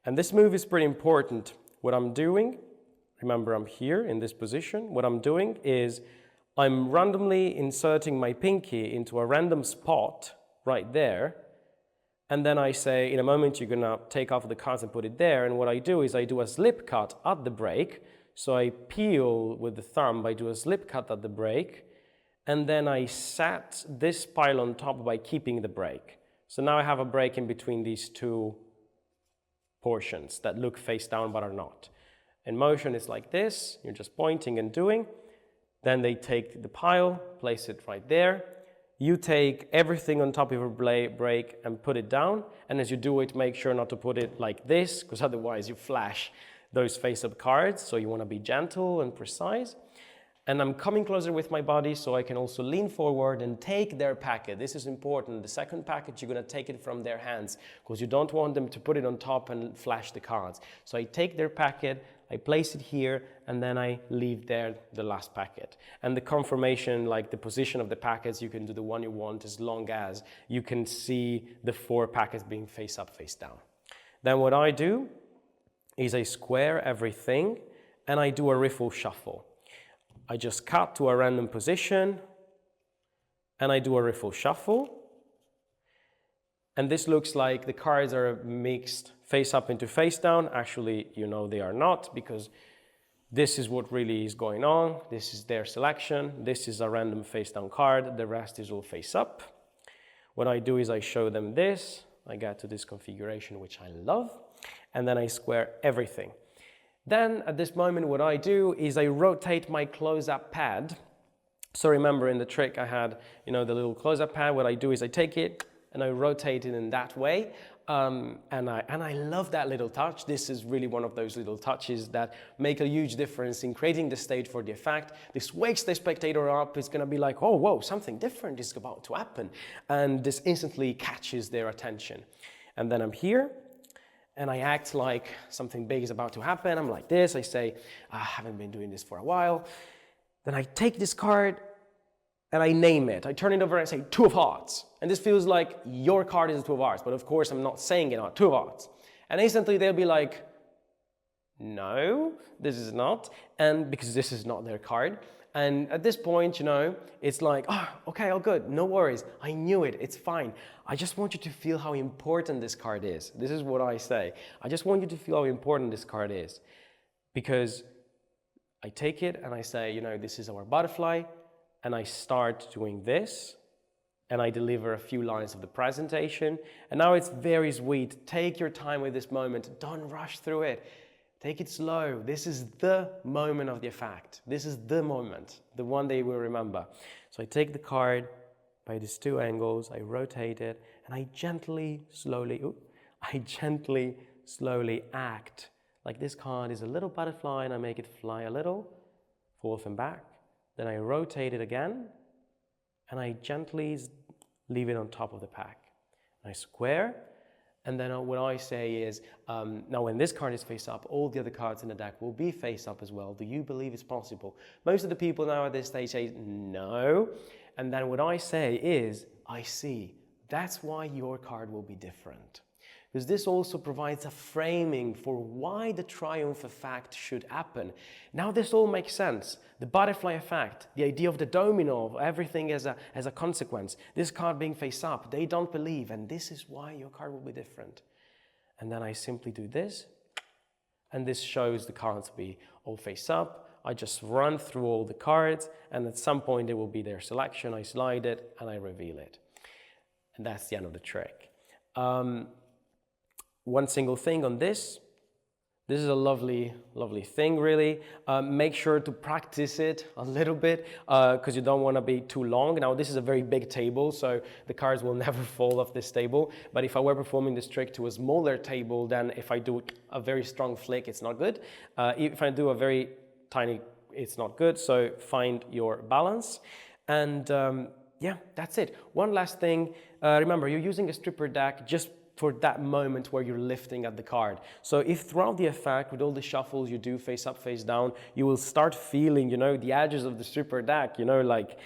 And this move is pretty important. What I'm doing, remember I'm here in this position, what I'm doing is I'm randomly inserting my pinky into a random spot right there, and then I say, in a moment, you're going to take off the cards and put it there, and what I do is I do a slip cut at the break. So I peel with the thumb, I do a slip cut at the break, and then I set this pile on top by keeping the break. So now I have a break in between these two portions that look face down but are not. In motion, it's like this, you're just pointing and doing. Then they take the pile, place it right there. You take everything on top of your break and put it down, and as you do it, make sure not to put it like this, because otherwise you flash those face-up cards, so you want to be gentle and precise. And I'm coming closer with my body so I can also lean forward and take their packet. This is important. The second packet, you're going to take it from their hands because you don't want them to put it on top and flash the cards. So I take their packet, I place it here, and then I leave there the last packet. And the confirmation, like the position of the packets, you can do the one you want as long as you can see the 4 packets being face up, face down. Then what I do is I square everything and I do a riffle shuffle. I just cut to a random position and I do a riffle shuffle. And this looks like the cards are mixed face up into face down. Actually, you know they are not, because this is what really is going on. This is their selection. This is a random face down card. The rest is all face up. What I do is I show them this. I get to this configuration, which I love. And then I square everything. Then at this moment, what I do is I rotate my close-up pad. So remember in the trick I had, the little close-up pad. What I do is I take it and I rotate it in that way. And I love that little touch. This is really one of those little touches that make a huge difference in creating the stage for the effect. This wakes the spectator up. It's going to be like, oh, whoa, something different is about to happen. And this instantly catches their attention. And then I'm here. And I act like something big is about to happen. I'm like this. I say, I haven't been doing this for a while. Then I take this card and I name it. I turn it over and I say, 2 of hearts. And this feels like your card is a 2 of hearts. But of course, I'm not saying it, 2 of hearts. And instantly they'll be like, no, this is not. And because this is not their card. And at this point, it's like, oh, okay, all good, no worries. I knew it, it's fine. I just want you to feel how important this card is. This is what I say. I just want you to feel how important this card is. Because I take it and I say, this is our butterfly. And I start doing this. And I deliver a few lines of the presentation. And now it's very sweet. Take your time with this moment. Don't rush through it. Take it slow. This is the moment of the effect. This is the moment, the one they will remember. So I take the card by these 2 angles, I rotate it, and I gently, slowly act like this card is a little butterfly, and I make it fly a little, forth and back. Then I rotate it again, and I gently leave it on top of the pack. I square. And then what I say is, now when this card is face up, all the other cards in the deck will be face up as well. Do you believe it's possible? Most of the people now at this stage say, no. And then what I say is, I see. That's why your card will be different. Because this also provides a framing for why the triumph effect should happen. Now this all makes sense. The butterfly effect, the idea of the domino, of everything as a consequence. This card being face up, they don't believe, and this is why your card will be different. And then I simply do this, and this shows the cards be all face up. I just run through all the cards, and at some point there will be their selection. I slide it, and I reveal it. And that's the end of the trick. One single thing on this, This is a lovely, lovely thing, really. Make sure to practice it a little bit because you don't want to be too long. Now, this is a very big table, so the cards will never fall off this table. But if I were performing this trick to a smaller table, then if I do a very strong flick, it's not good. If I do a very tiny, it's not good. So find your balance. And yeah, that's it. One last thing. Remember, you're using a stripper deck just for that moment where you're lifting at the card. So if throughout the effect, with all the shuffles you do face up, face down, you will start feeling, you know, the edges of the stripper deck, you know, like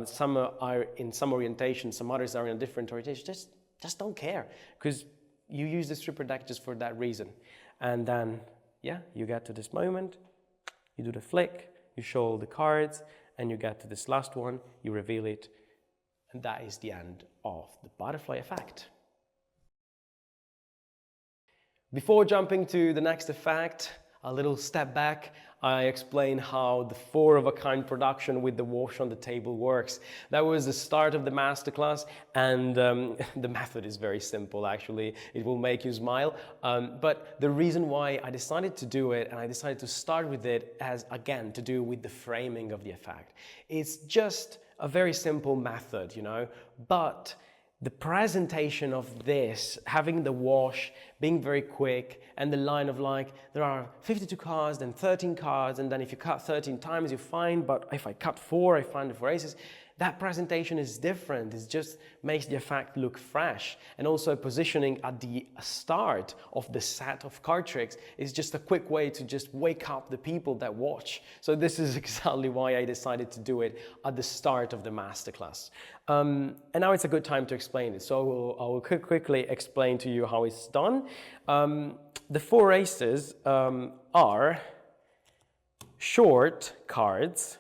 some are in some orientation, some others are in a different orientation. Just don't care, because you use the stripper deck just for that reason. And then, yeah, you get to this moment, you do the flick, you show all the cards, and you get to this last one, you reveal it, and that is the end of the butterfly effect. Before jumping to the next effect, a little step back, I explain how the 4-of-a-kind production with the wash on the table works. That was the start of the masterclass, and the method is very simple, actually. It will make you smile. But the reason why I decided to do it, and I decided to start with it, has, again, to do with the framing of the effect. It's just a very simple method, you know, but the presentation of this, having the wash, being very quick, and the line of like, there are 52 cards, then 13 cards, and then if you cut 13 times, you find, but if I cut 4, I find the 4 aces. That presentation is different. It just makes the effect look fresh. And also positioning at the start of the set of card tricks is just a quick way to just wake up the people that watch. So this is exactly why I decided to do it at the start of the masterclass. And now it's a good time to explain it. So I will quickly explain to you how it's done. The 4 aces are short cards,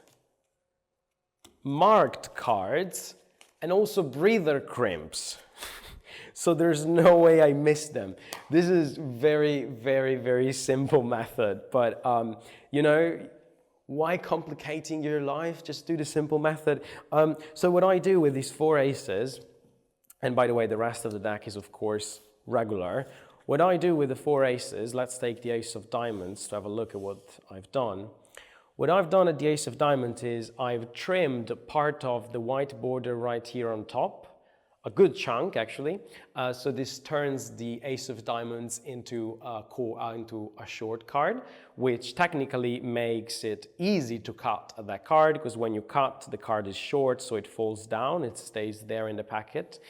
marked cards, and also breather crimps. So there's no way I missed them. This is very, very, very simple method, but you know, why complicating your life? Just do the simple method. So what I do with these 4 aces, and by the way, the rest of the deck is of course regular. What I do with the 4 aces, let's take the ace of diamonds to have a look at what I've done. What I've done at the ace of diamonds is I've trimmed part of the white border right here on top, a good chunk actually. So this turns the ace of diamonds into a short card, which technically makes it easy to cut that card, because when you cut, the card is short, so it falls down, it stays there in the packet.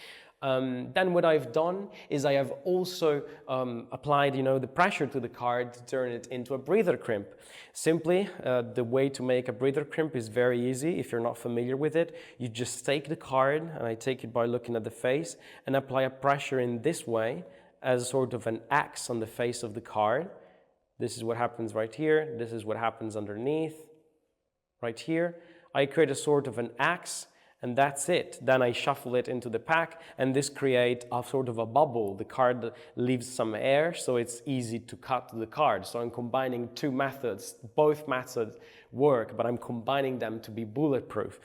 Then what I've done is I have also applied, you know, the pressure to the card to turn it into a breather crimp. Simply, the way to make a breather crimp is very easy. If you're not familiar with it, you just take the card, and I take it by looking at the face, and apply a pressure in this way as sort of an X on the face of the card. This is what happens right here. This is what happens underneath, right here. I create a sort of an X, and that's it. Then I shuffle it into the pack, and this creates a sort of a bubble. The card leaves some air, so it's easy to cut the card. So I'm combining 2 methods. Both methods work, but I'm combining them to be bulletproof.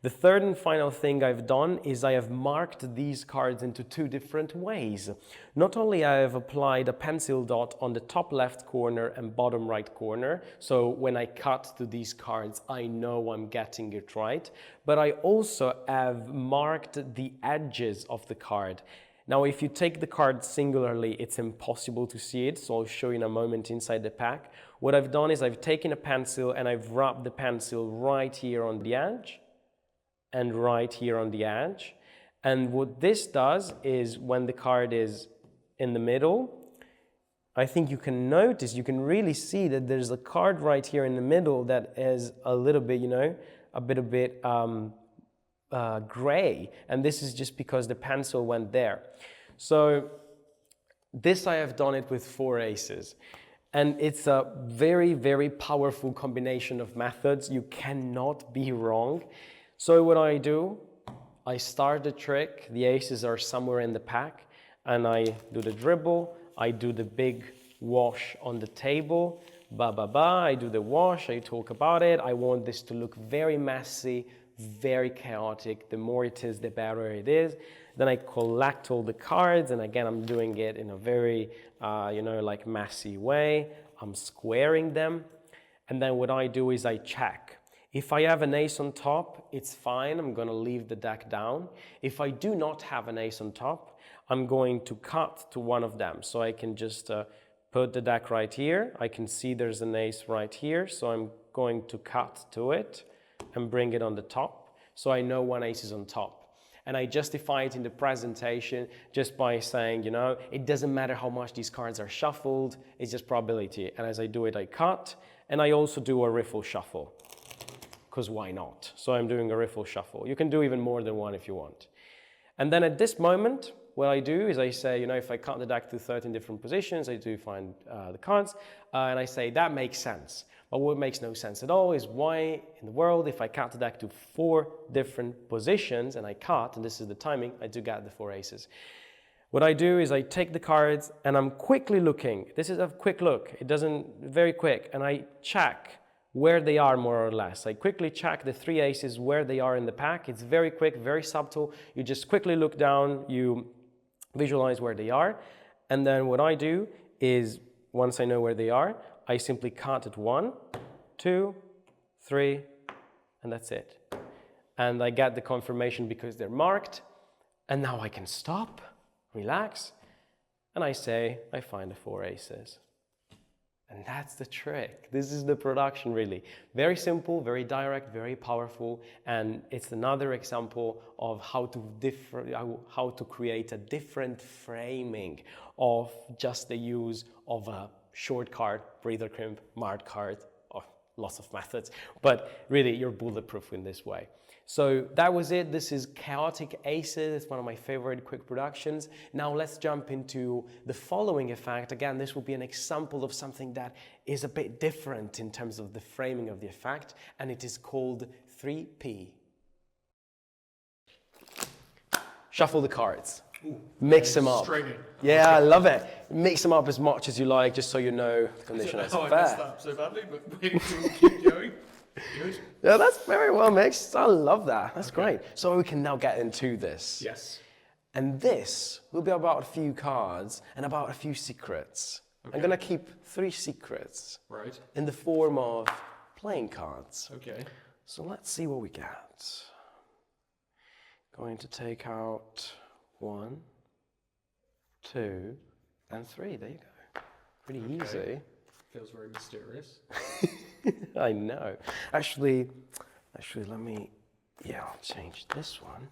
The third and final thing I've done is I have marked these cards into 2 different ways. Not only I have applied a pencil dot on the top left corner and bottom right corner, so when I cut to these cards, I know I'm getting it right, but I also have marked the edges of the card. Now, if you take the card singularly, it's impossible to see it, so I'll show you in a moment inside the pack. What I've done is I've taken a pencil and I've rubbed the pencil right here on the edge, and right here on the edge. And what this does is when the card is in the middle, I think you can notice, you can really see that there's a card right here in the middle that is a little bit, you know, a bit gray. And this is just because the pencil went there. So this I have done it with 4 aces. And it's a very, very powerful combination of methods. You cannot be wrong. So what I do, I start the trick, the aces are somewhere in the pack, and I do the dribble, I do the big wash on the table, I do the wash, I talk about it, I want this to look very messy, very chaotic. The more it is, the better it is. Then I collect all the cards, and again, I'm doing it in a very, you know, like messy way. I'm squaring them. And then what I do is I check. If I have an ace on top, it's fine. I'm going to leave the deck down. If I do not have an ace on top, I'm going to cut to one of them. So I can just put the deck right here. I can see there's an ace right here. So I'm going to cut to it and bring it on the top. So I know one ace is on top. And I justify it in the presentation just by saying, you know, it doesn't matter how much these cards are shuffled, it's just probability. And as I do it, I cut, and I also do a riffle shuffle, because why not? So I'm doing a riffle shuffle. You can do even more than one if you want. And then at this moment, what I do is I say, you know, if I cut the deck to 13 different positions, I do find the cards, and I say that makes sense. But what makes no sense at all is why in the world, if I cut the deck to 4 different positions and I cut, and this is the timing, I do get the 4 aces. What I do is I take the cards and I'm quickly looking. This is a quick look. It doesn't, very quick. And I check where they are more or less. I quickly check the 3 aces where they are in the pack. It's very quick, very subtle. You just quickly look down, you visualize where they are. And then what I do is, once I know where they are, I simply cut at 1, 2, 3, and that's it. And I get the confirmation because they're marked. And now I can stop, relax, and I say, I find the 4 aces. And that's the trick. This is the production, really. Very simple, very direct, very powerful, and it's another example of how to create a different framing of just the use of a short card, breather crimp, marked card, or lots of methods, but really you're bulletproof in this way. So that was it. This is Chaotic Aces. It's one of my favorite quick productions. Now let's jump into the following effect. Again, this will be an example of something that is a bit different in terms of the framing of the effect, and it is called 3P. Shuffle the cards. Ooh, mix them up. Straight in. Yeah, I love it. Mix them up as much as you like, just so you know the condition is I fair. messed that up so badly, but we can keep going. Good. Yeah, that's very well mixed. I love that. That's great. So we can now get into this. Yes. And this will be about a few cards and about a few secrets. Okay. I'm going to keep 3 secrets Right. in the form of playing cards. Okay. So let's see what we get. Going to take out 1, 2, and 3. There you go. Pretty easy. Feels very mysterious. I know. Actually, let me, I'll change this one.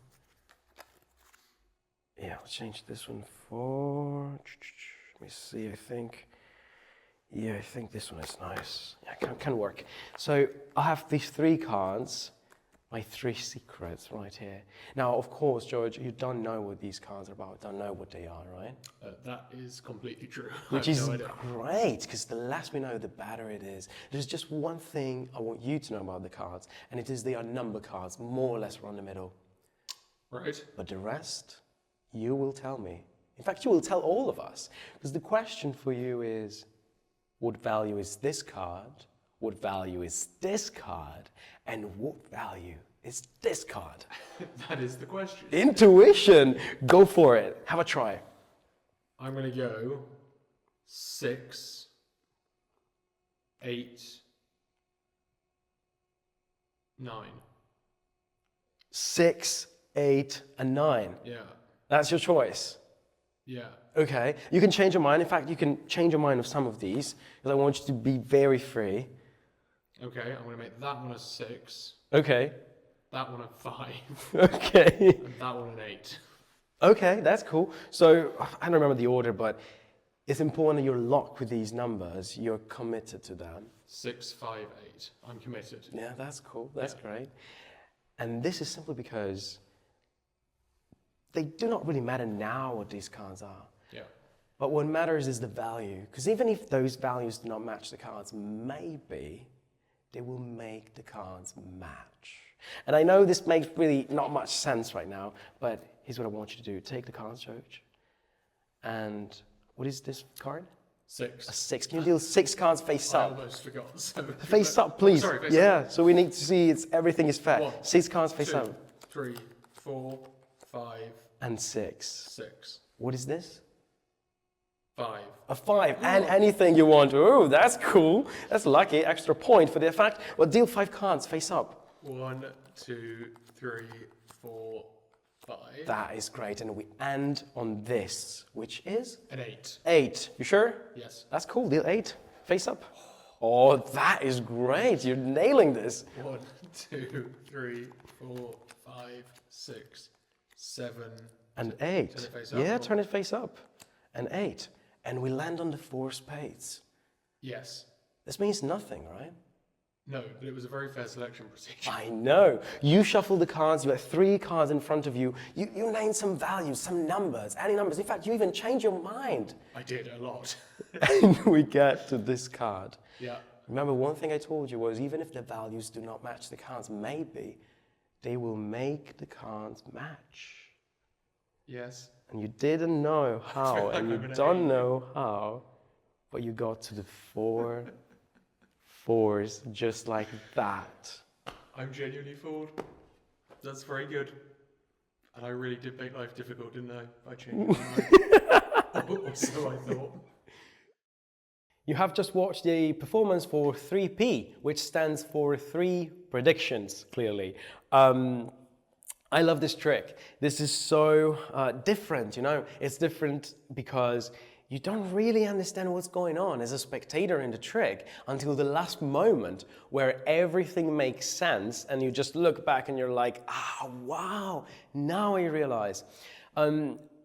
Yeah, I'll change this one for, let me see, I think this one is nice. Yeah, can work. So I have these 3 cards, my 3 secrets right here. Now, of course, George, you don't know what these cards are about, don't know what they are, right? That is completely true. Which I have is no idea. great, because the less we know, the better it is. There's just one thing I want you to know about the cards, and it is they are number cards, more or less around the middle. Right. But the rest, you will tell me. In fact, you will tell all of us, because the question for you is, what value is this card? What value is this card? And what value is this card? That is the question. Intuition! Go for it. Have a try. I'm going to go 6, 8, 9. 6, 8, and 9. Yeah. That's your choice. Yeah. Okay. You can change your mind. In fact, you can change your mind of some of these, because I want you to be very free. Okay, I'm going to make that one a 6, Okay. that one a 5, Okay. and that one an 8. Okay, that's cool. So, I don't remember the order, but it's important that you're locked with these numbers. You're committed to them. 6, 5, 8. I'm committed. Yeah, that's cool. That's great. And this is simply because they do not really matter now what these cards are. Yeah. But what matters is the value. Because even if those values do not match the cards, maybe they will make the cards match. And I know this makes really not much sense right now, but here's what I want you to do. Take the cards, George. And what is this card? 6. A 6. Can you deal 6 cards face I up? almost forgot. So Face up, please. Sorry, face yeah, up. so we need to see everything is fair. 1, 6 cards face 2, up. 3, 4, 5, And 6. 6. What is this? 5. A 5, and anything you want. Oh, that's cool. That's lucky. Extra point for the effect. Well, deal 5 cards face up. 1, 2, 3, 4, 5. That is great. And we end on this, which is? An 8. 8. You sure? Yes. That's cool. Deal 8. Face up. Oh, that is great. You're nailing this. 1, 2, 3, 4, 5, 6, 7. And 8. Turn it face up, Yeah, or- turn it face up. And 8. And we land on the 4 spades. Yes. This means nothing, right? No, but it was a very fair selection procedure. I know. You shuffle the cards, you have 3 cards in front of you. You name some values, some numbers, any numbers. In fact, you even change your mind. I did a lot. And we get to this card. Yeah. Remember, one thing I told you was even if the values do not match the cards, maybe they will make the cards match. Yes. And you didn't know how, like and you I'm gonna don't hate know how, but you got to the 4 fours just like that. I'm genuinely fooled. That's very good. And I really did make life difficult, didn't I? By changing my mind. Or so I thought. You have just watched the performance for 3P, which stands for 3 predictions, clearly. I love this trick. This is so different, you know. It's different because you don't really understand what's going on as a spectator in the trick until the last moment where everything makes sense and you just look back and you're like, wow, now I realize.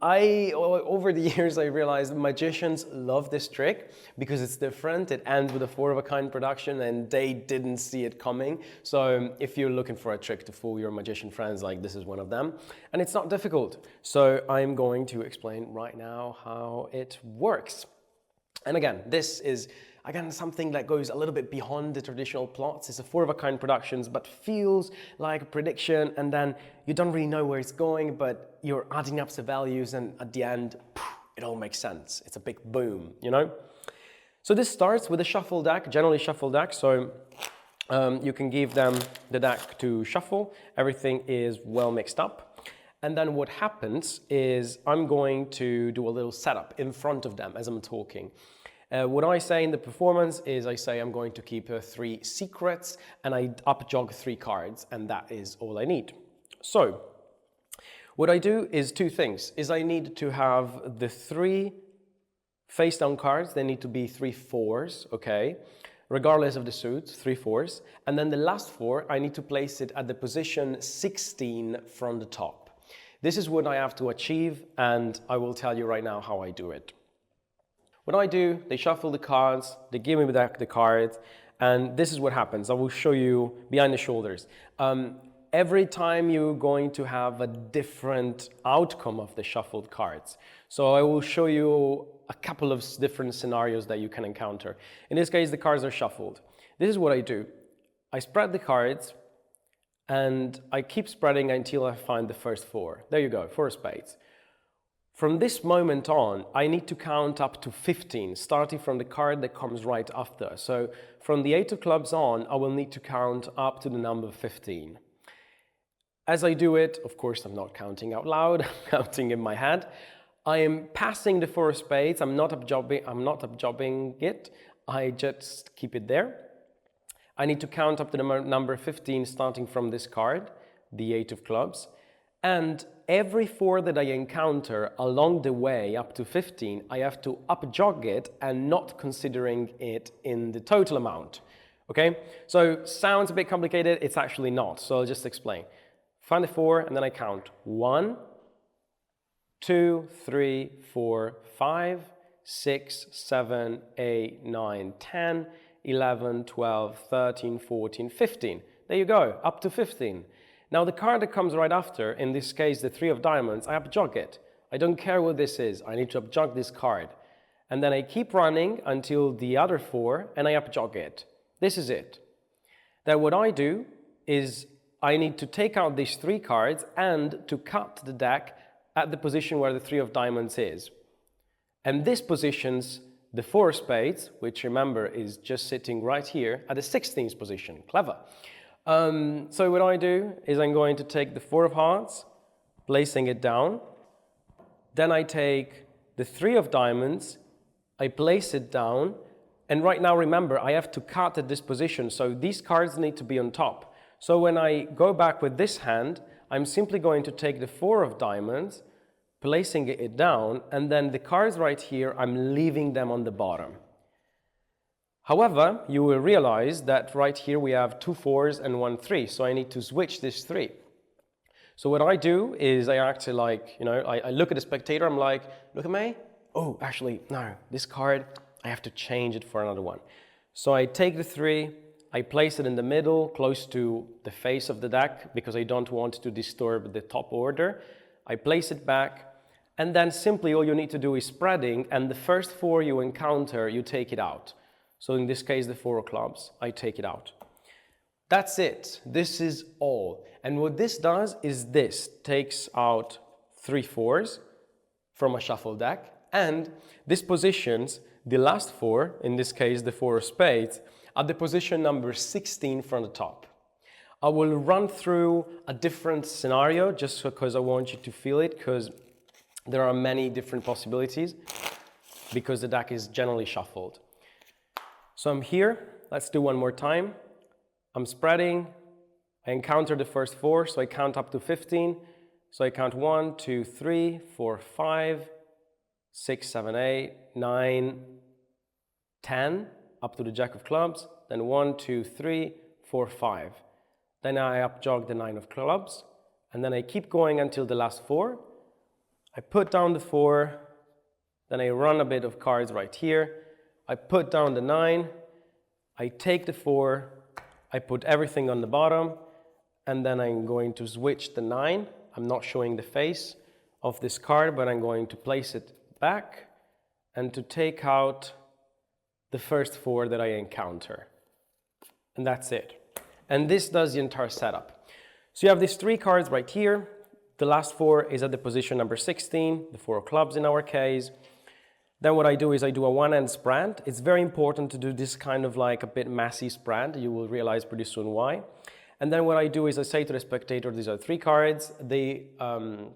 Over the years, I realized magicians love this trick because it's different. It ends with a 4-of-a-kind production and they didn't see it coming. So if you're looking for a trick to fool your magician friends, like this is one of them. And it's not difficult. So I'm going to explain right now how it works. And again, this is something that goes a little bit beyond the traditional plots. It's a 4-of-a-kind productions, but feels like a prediction, and then you don't really know where it's going, but you're adding up the values, and at the end, it all makes sense. It's a big boom, you know? So this starts with a shuffle deck, generally shuffle deck, so you can give them the deck to shuffle. Everything is well mixed up. And then what happens is I'm going to do a little setup in front of them as I'm talking. What I say in the performance is I say I'm going to keep 3 secrets and I up-jog 3 cards, and that is all I need. So what I do is 2 things. I need to have the 3 face-down cards. They need to be 3 4s, okay? Regardless of the suits, 3 4s. And then the last 4, I need to place it at the position 16 from the top. This is what I have to achieve, and I will tell you right now how I do it. What I do, they shuffle the cards, they give me back the cards, and this is what happens. I will show you behind the shoulders. Every time you're going to have a different outcome of the shuffled cards. So I will show you a couple of different scenarios that you can encounter. In this case, the cards are shuffled. This is what I do. I spread the cards, and I keep spreading until I find the first 4. There you go, 4 spades. From this moment on, I need to count up to 15, starting from the card that comes right after. So from the 8 of clubs on, I will need to count up to the number 15. As I do it, of course, I'm not counting out loud, I'm counting in my head. I am passing the 4 spades, I'm not up-jobbing it, I just keep it there. I need to count up to the number 15, starting from this card, the 8 of clubs. And every 4 that I encounter along the way up to 15, I have to up-jog it and not considering it in the total amount. Okay? So sounds a bit complicated, it's actually not. So I'll just explain. Find the 4 and then I count 1, 2, 3, 4, 5, 6, 7, 8, 9, 10, 11, 12, 13, 14, 15. There you go, up to 15. Now the card that comes right after, in this case the 3 of diamonds, I up-jog it. I don't care what this is, I need to up-jog this card. And then I keep running until the other 4 and I up-jog it. This is it. Then what I do is I need to take out these 3 cards and to cut the deck at the position where the 3 of diamonds is. And this positions the 4 spades, which remember is just sitting right here, at the 16th position. Clever. So what I do is I'm going to take the 4 of hearts, placing it down. Then I take the 3 of diamonds, I place it down, and right now remember I have to cut at this position, so these cards need to be on top. So when I go back with this hand, I'm simply going to take the 4 of diamonds, placing it down, and then the cards right here, I'm leaving them on the bottom. However, you will realize that right here we have 2 4s and 1 3, so I need to switch this 3. So what I do is I act like, I look at the spectator, I'm like, look at me. Oh, actually, no, this card, I have to change it for another one. So I take the 3, I place it in the middle, close to the face of the deck, because I don't want to disturb the top order. I place it back, and then simply all you need to do is spreading, and the first 4 you encounter, you take it out. So in this case, the 4 of clubs, I take it out. That's it. This is all. And what this does is this takes out 3 4s from a shuffle deck, and this positions the last 4, in this case the 4 of spades, at the position number 16 from the top. I will run through a different scenario just because I want you to feel it, because there are many different possibilities, because the deck is generally shuffled. So I'm here. Let's do one more time. I'm spreading. I encounter the first 4, so I count up to 15. So I count 1, 2, 3, 4, 5, 6, 7, 8, 9, 10, up to the jack of clubs. Then 1, 2, 3, 4, 5. Then I up-jog the 9 of clubs. And then I keep going until the last 4. I put down the 4. Then I run a bit of cards right here. I put down the 9. I take the 4. I put everything on the bottom. And then I'm going to switch the 9. I'm not showing the face of this card, but I'm going to place it back and to take out the first 4 that I encounter. And that's it. And this does the entire setup. So you have these 3 cards right here. The last 4 is at the position number 16, the 4 of clubs in our case. Then what I do is I do a one-hand spread. It's very important to do this kind of like a bit messy spread. You will realize pretty soon why. And then what I do is I say to the spectator, these are 3 cards. And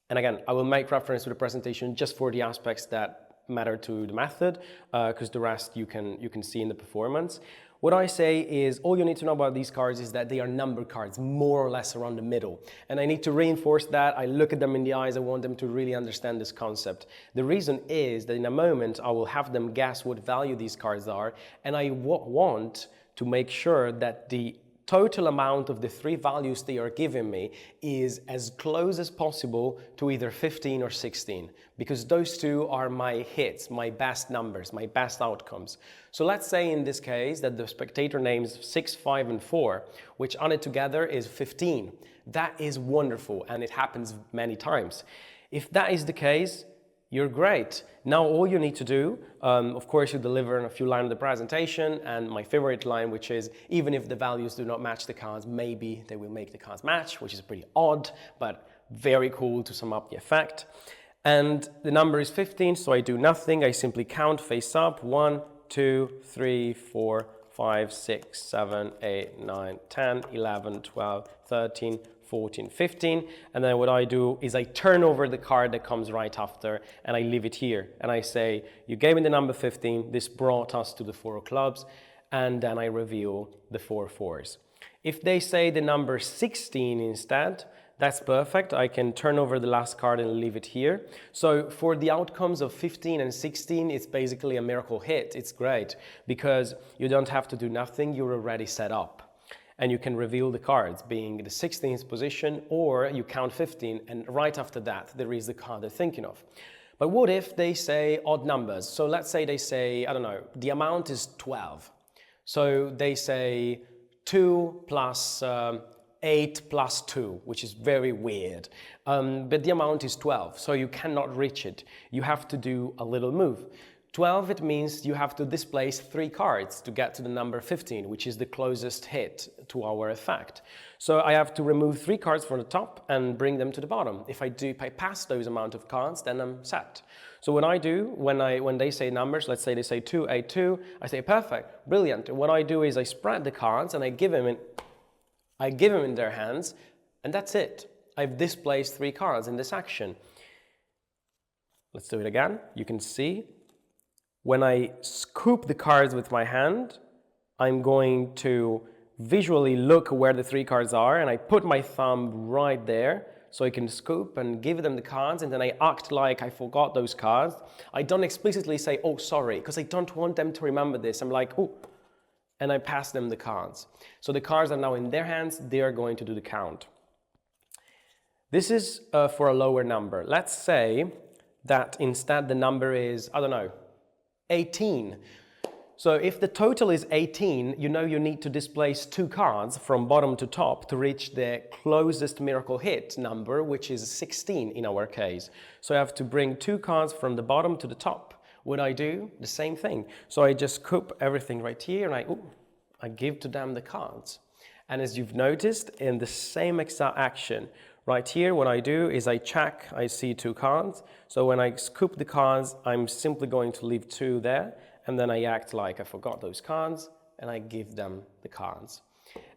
again, I will make reference to the presentation just for the aspects that matter to the method, because the rest you can see in the performance. What I say is all you need to know about these cards is that they are number cards, more or less around the middle. And I need to reinforce that. I look at them in the eyes. I want them to really understand this concept. The reason is that in a moment, I will have them guess what value these cards are. And I want to make sure that the total amount of the 3 values they are giving me is as close as possible to either 15 or 16, because those 2 are my hits, my best numbers, my best outcomes. So let's say in this case that the spectator names 6, 5, and 4, which added together is 15. That is wonderful, and it happens many times. If that is the case, you're great. Now all you need to do, of course, you deliver in a few lines of the presentation, and my favorite line, which is, even if the values do not match the cards, maybe they will make the cards match, which is pretty odd, but very cool to sum up the effect. And the number is 15, so I do nothing. I simply count face up. 1, 2, 3, 4, 5, 6, 7, 8, 9, 10, 11, 12, 13, 14, 15, and then what I do is I turn over the card that comes right after and I leave it here and I say, you gave me the number 15, this brought us to the 4 of clubs, and then I reveal the 4 4s. If they say the number 16 instead, that's perfect. I can turn over the last card and leave it here. So for the outcomes of 15 and 16, it's basically a miracle hit. It's great because you don't have to do nothing, you're already set up. And you can reveal the cards being the 16th position, or you count 15 and right after that there is the card they're thinking of. But what if they say odd numbers? So let's say they say, I don't know, the amount is 12. So they say 2 plus 8 plus 2, which is very weird. But the amount is 12, so you cannot reach it. You have to do a little move. 12, it means you have to displace 3 cards to get to the number 15, which is the closest hit to our effect. So I have to remove 3 cards from the top and bring them to the bottom. If I pass those amount of cards, then I'm set. So what I do when they say numbers, let's say they say 2, 8, 2, I say perfect, brilliant. And what I do is I spread the cards and I give them in their hands, and that's it. I've displaced 3 cards in this action. Let's do it again. You can see when I scoop the cards with my hand, I'm going to visually look where the 3 cards are, and I put my thumb right there so I can scoop and give them the cards, and then I act like I forgot those cards. I don't explicitly say, oh, sorry, because I don't want them to remember this. I'm like, oh, and I pass them the cards. So the cards are now in their hands. They are going to do the count. This is for a lower number. Let's say that instead the number is, I don't know, 18. So if the total is 18, you know you need to displace 2 cards from bottom to top to reach the closest miracle hit number, which is 16 in our case. So I have to bring 2 cards from the bottom to the top. What I do? The same thing. So I just scoop everything right here and I give to them the cards. And as you've noticed, in the same exact action, right here, what I do is I check, I see 2 cards. So when I scoop the cards, I'm simply going to leave 2 there. And then I act like I forgot those cards, and I give them the cards.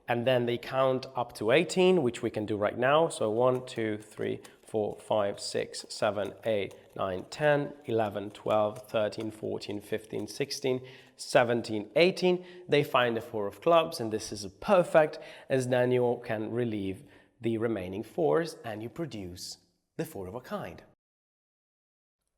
And then they count up to 18, which we can do right now. So 1, 2, 3, 4, 5, 6, 7, 8, 9, 10, 11, 12, 13, 14, 15, 16, 17, 18. They find the 4 of clubs, and this is perfect, as then you can relieve the remaining 4s, and you produce the 4 of a kind.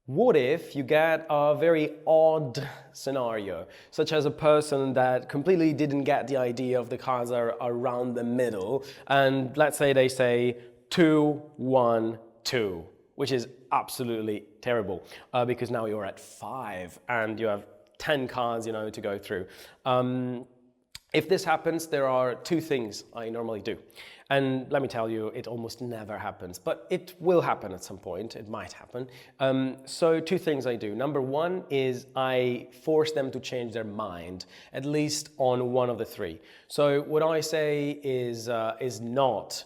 What if you get a very odd scenario, such as a person that completely didn't get the idea of the cards are around the middle, and let's say they say 2, 1, 2, which is absolutely terrible, because now you're at 5 and you have 10 cards, to go through. If this happens, there are 2 things I normally do. And let me tell you, it almost never happens, but it will happen at some point. It might happen. So 2 things I do. Number 1 is I force them to change their mind, at least on one of the 3. So what I say is not,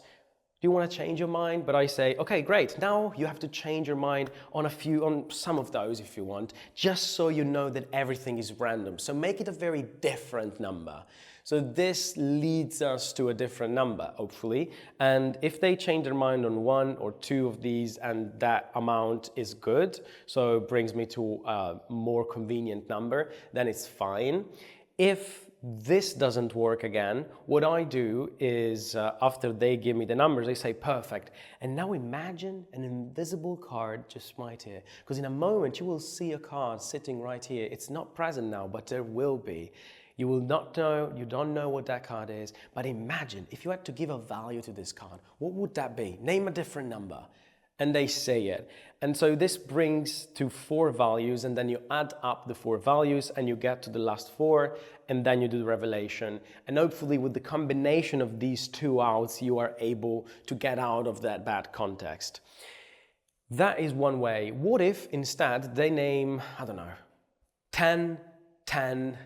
do you want to change your mind? But I say, okay, great. Now you have to change your mind on some of those if you want, just so you know that everything is random. So make it a very different number. So this leads us to a different number, hopefully. And if they change their mind on 1 or 2 of these and that amount is good, so it brings me to a more convenient number, then it's fine. If this doesn't work again, what I do is after they give me the numbers, I say perfect. And now imagine an invisible card just right here. Because in a moment you will see a card sitting right here. It's not present now, but there will be. You will not know, you don't know what that card is, but imagine if you had to give a value to this card, what would that be? Name a different number. And they say it. And so this brings to 4 values, and then you add up the 4 values and you get to the last 4, and then you do the revelation. And hopefully with the combination of these 2 outs, you are able to get out of that bad context. That is one way. What if instead they name, I don't know, 10, 10,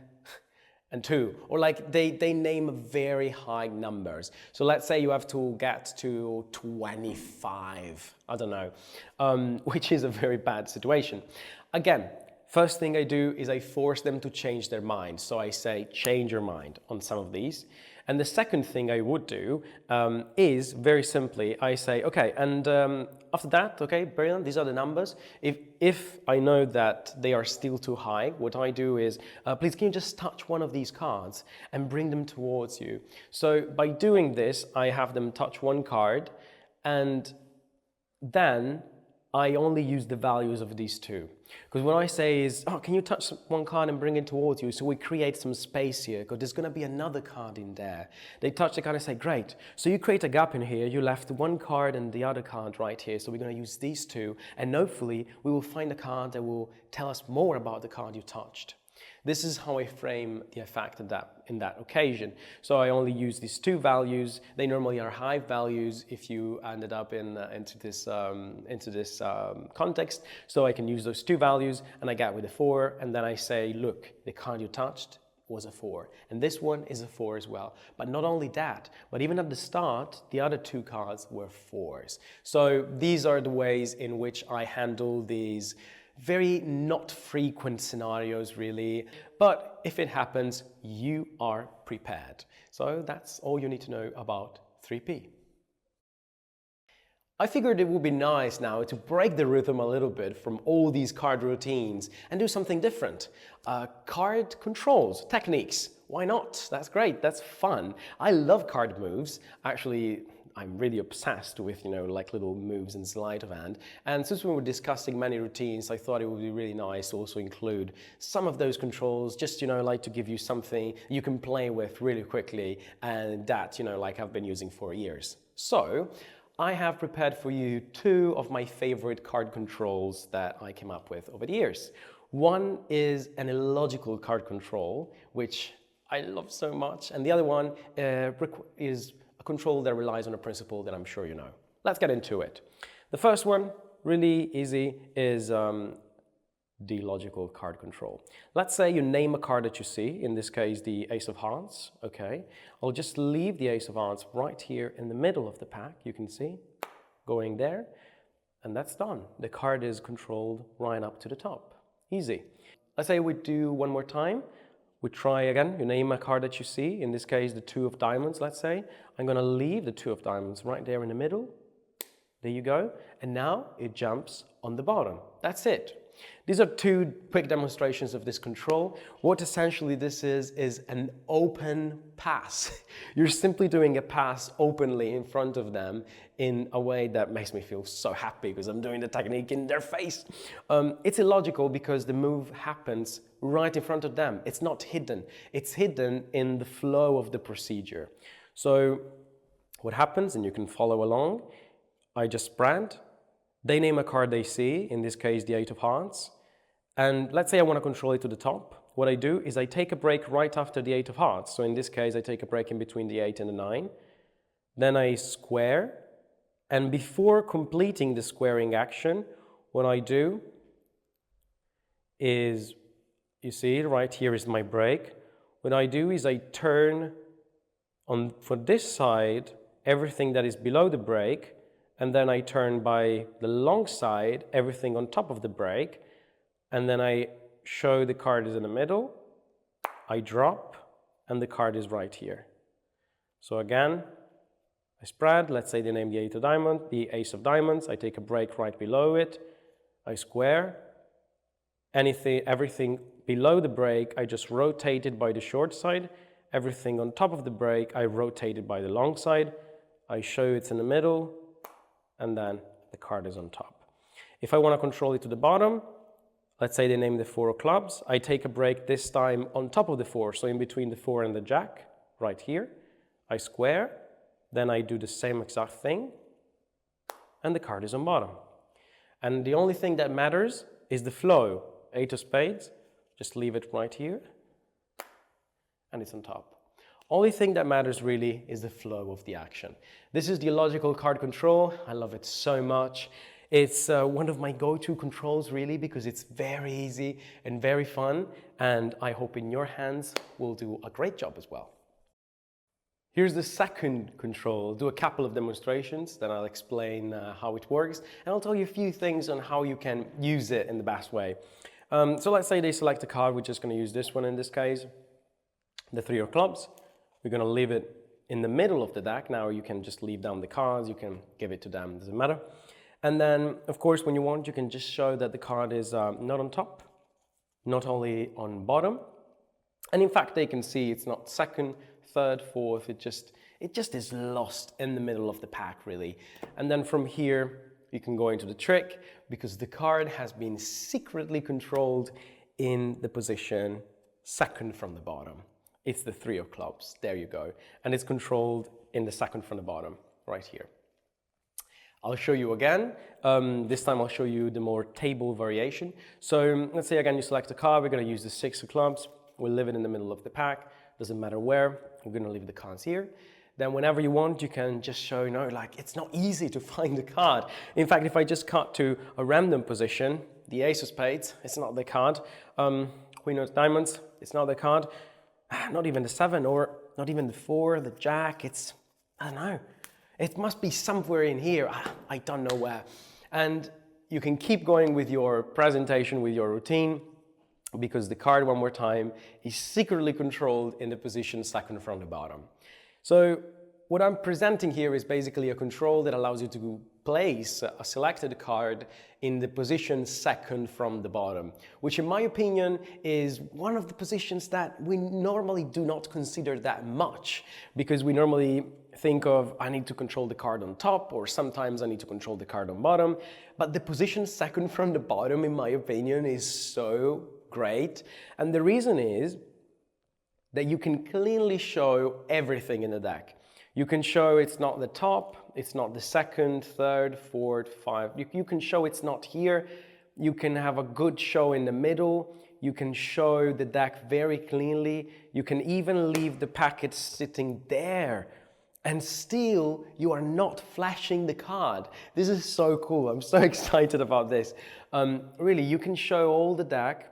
and 2, or like they name very high numbers. So let's say you have to get to 25, I don't know, which is a very bad situation. Again, first thing I do is I force them to change their mind. So I say, change your mind on some of these. And the second thing I would do is very simply, I say, okay, and after that, okay, brilliant, these are the numbers. If I know that they are still too high, what I do is, please can you just touch one of these cards and bring them towards you. So by doing this, I have them touch one card, and then I only use the values of these 2. Because what I say is, oh, can you touch one card and bring it towards you? So we create some space here, because there's going to be another card in there. They touch the card and say, great. So you create a gap in here. You left one card and the other card right here. So we're going to use these 2. And hopefully we will find a card that will tell us more about the card you touched. This is how I frame the effect of in that occasion. So I only use these 2 values. They normally are high values if you ended up into this context. So I can use those 2 values, and I get with a 4, and then I say, look, the card you touched was a 4, and this one is a 4 as well. But not only that, but even at the start, the other 2 cards were 4s. So these are the ways in which I handle these very not frequent scenarios, really, but if it happens, you are prepared. So that's all you need to know about 3P. I figured it would be nice now to break the rhythm a little bit from all these card routines and do something different. Card controls, techniques. Why not? That's great, that's fun. I love card moves. Actually, I'm really obsessed with, like little moves in sleight of hand. And since we were discussing many routines, I thought it would be really nice to also include some of those controls, just, like to give you something you can play with really quickly and that, like I've been using for years. So, I have prepared for you two of my favorite card controls that I came up with over the years. One is an illogical card control, which I love so much, and the other one is a control that relies on a principle that I'm sure you know. Let's get into it. The first one, really easy, is the logical card control. Let's say you name a card that you see, in this case the Ace of Hearts, okay? I'll just leave the Ace of Hearts right here in the middle of the pack, you can see, going there, and that's done. The card is controlled right up to the top. Easy. Let's say we do one more time. We try again, you name a card that you see, in this case the Two of Diamonds, let's say. I'm gonna leave the Two of Diamonds right there in the middle. There you go. And now it jumps on the bottom. That's it. These are two quick demonstrations of this control. What essentially this is an open pass. You're simply doing a pass openly in front of them in a way that makes me feel so happy because I'm doing the technique in their face. It's illogical because the move happens right in front of them. It's not hidden. It's hidden in the flow of the procedure. So what happens, and you can follow along, I just spread. They name a card they see, in this case the Eight of Hearts, and let's say I want to control it to the top. What I do is I take a break right after the Eight of Hearts, so in this case I take a break in between the 8 and the 9, then I square, and before completing the squaring action, what I do is, you see right here is my break, what I do is I turn on, for this side, everything that is below the break, and then I turn by the long side, everything on top of the break, and then I show the card is in the middle, I drop, and the card is right here. So again, I spread, let's say they name the Eight of Diamonds, the Ace of Diamonds, I take a break right below it, I square, everything below the break, I just rotate it by the short side, everything on top of the break, I rotate it by the long side, I show it's in the middle, and then the card is on top. If I want to control it to the bottom, let's say they name the Four of Clubs, I take a break this time on top of the 4, so in between the 4 and the Jack, right here, I square, then I do the same exact thing, and the card is on bottom. And the only thing that matters is the flow. Eight of Spades, just leave it right here, and it's on top. Only thing that matters really is the flow of the action. This is the illogical card control. I love it so much. It's one of my go-to controls really because it's very easy and very fun, and I hope in your hands will do a great job as well. Here's the second control. I'll do a couple of demonstrations, then I'll explain how it works, and I'll tell you a few things on how you can use it in the best way. So let's say they select a card, we're just going to use this one in this case, the Three of Clubs. We're going to leave it in the middle of the deck. Now you can just leave down the cards, you can give it to them, doesn't matter. And then, of course, when you want, you can just show that the card is not on top, not only on bottom. And in fact, they can see it's not second, third, fourth, it just is lost in the middle of the pack, really. And then from here, you can go into the trick, because the card has been secretly controlled in the position second from the bottom. It's the Three of Clubs, there you go. And it's controlled in the second from the bottom, right here. I'll show you again. This time I'll show you the more table variation. So let's say again you select a card, we're going to use the Six of Clubs. We'll leave it in the middle of the pack, doesn't matter where. We're going to leave the cards here. Then whenever you want, you can just show, like it's not easy to find the card. In fact, if I just cut to a random position, the Ace of Spades, it's not the card. Queen of Diamonds, it's not the card. Not even the 7 or not even the 4, the Jack, it's, I don't know. It must be somewhere in here, I don't know where. And you can keep going with your presentation, with your routine, because the card, one more time, is secretly controlled in the position second from the bottom. So what I'm presenting here is basically a control that allows you to place a selected card in the position second from the bottom, which in my opinion is one of the positions that we normally do not consider that much, because we normally think of, I need to control the card on top, or sometimes I need to control the card on bottom. But the position second from the bottom, in my opinion, is so great. And the reason is that you can cleanly show everything in the deck. You can show it's not the top, it's not the second, third, fourth, five. You can show it's not here. You can have a good show in the middle. You can show the deck very cleanly. You can even leave the packet sitting there, and still you are not flashing the card. This is so cool. I'm so excited about this. Really, you can show all the deck,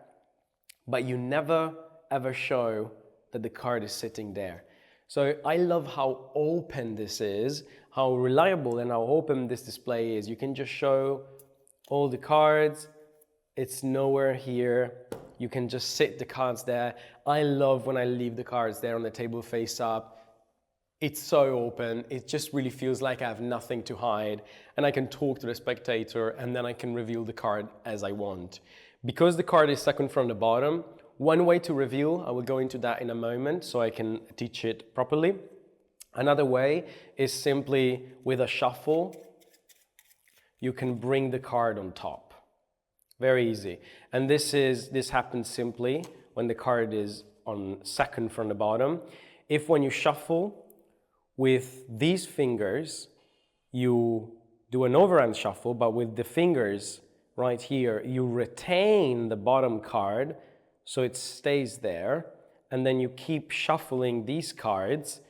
but you never ever show that the card is sitting there. So I love how open this is, how reliable and how open this display is. You can just show all the cards. It's nowhere here. You can just sit the cards there. I love when I leave the cards there on the table face up. It's so open. It just really feels like I have nothing to hide, and I can talk to the spectator, and then I can reveal the card as I want. Because the card is second from the bottom, one way to reveal, I will go into that in a moment so I can teach it properly. Another way is simply with a shuffle, you can bring the card on top. Very easy. And this happens simply when the card is on second from the bottom. If when you shuffle with these fingers, you do an overhand shuffle, but with the fingers right here, you retain the bottom card, so it stays there, and then you keep shuffling these cards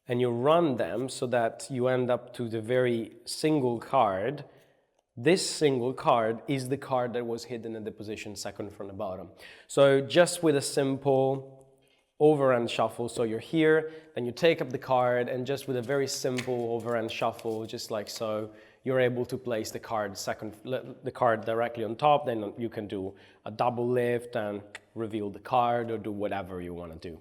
and you run them so that you end up to the very single card. This single card is the card that was hidden in the position second from the bottom. So just with a simple overhand shuffle, so you're here, then you take up the card, and just with a very simple overhand shuffle, just like so, you're able to place the card directly on top. Then you can do a double lift and reveal the card, or do whatever you want to do.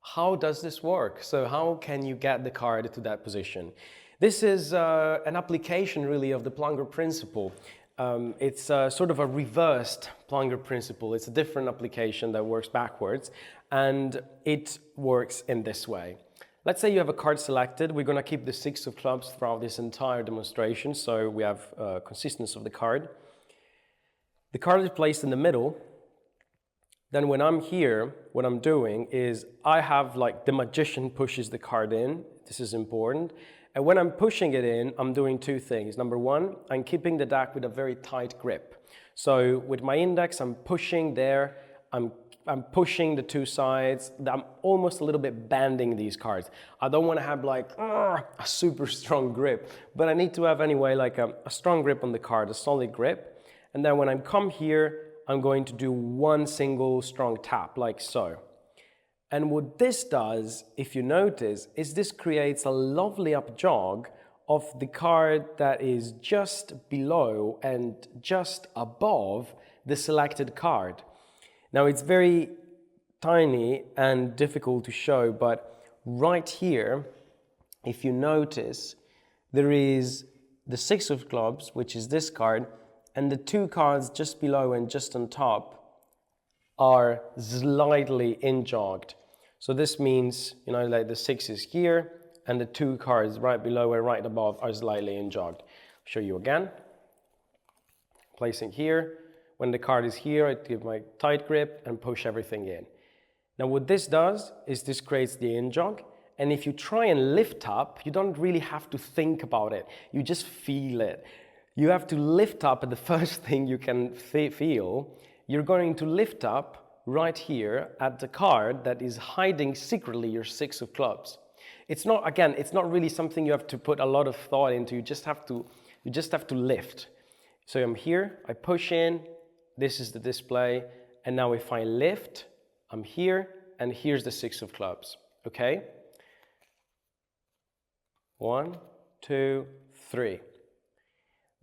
How does this work? So how can you get the card to that position? This is an application really of the plunger principle. It's sort of a reversed plunger principle. It's a different application that works backwards, and it works in this way. Let's say you have a card selected. We're going to keep the 6 of clubs throughout this entire demonstration, so we have consistency of the card. The card is placed in the middle. Then when I'm here, what I'm doing is I have like the magician pushes the card in. This is important. And when I'm pushing it in, I'm doing two things. Number one, I'm keeping the deck with a very tight grip. So with my index, I'm pushing there. I'm pushing the two sides. I'm almost a little bit bending these cards. I don't want to have like a super strong grip, but I need to have anyway like a strong grip on the card, a solid grip. And then when I come here, I'm going to do one single strong tap like so. And what this does, if you notice, is this creates a lovely up jog of the card that is just below and just above the selected card. Now it's very tiny and difficult to show, but right here, if you notice, there is the 6 of clubs, which is this card, and the two cards just below and just on top are slightly in-jogged. So this means, you know, like the 6 is here, and the two cards right below and right above are slightly in-jogged. Show you again. Placing here. When the card is here, I give my tight grip and push everything in. Now what this does is this creates the in-jog, and if you try and lift up, you don't really have to think about it. You just feel it. You have to lift up, and the first thing you can feel, you're going to lift up right here at the card that is hiding secretly your 6 of clubs. It's not, again, it's not really something you have to put a lot of thought into. You just have to lift. So I'm here, I push in, this is the display, and now if I lift, I'm here, and here's the 6 of clubs, okay? 1, 2, 3.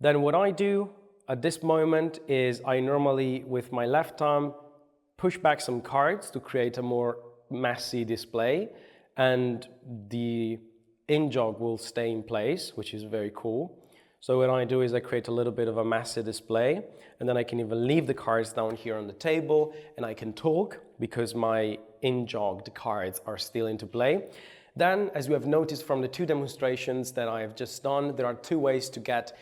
Then what I do at this moment is I normally, with my left arm, push back some cards to create a more messy display, and the in jog will stay in place, which is very cool. So what I do is I create a little bit of a massive display, and then I can even leave the cards down here on the table, and I can talk because my in-jogged cards are still into play. Then, as you have noticed from the two demonstrations that I have just done, there are two ways to get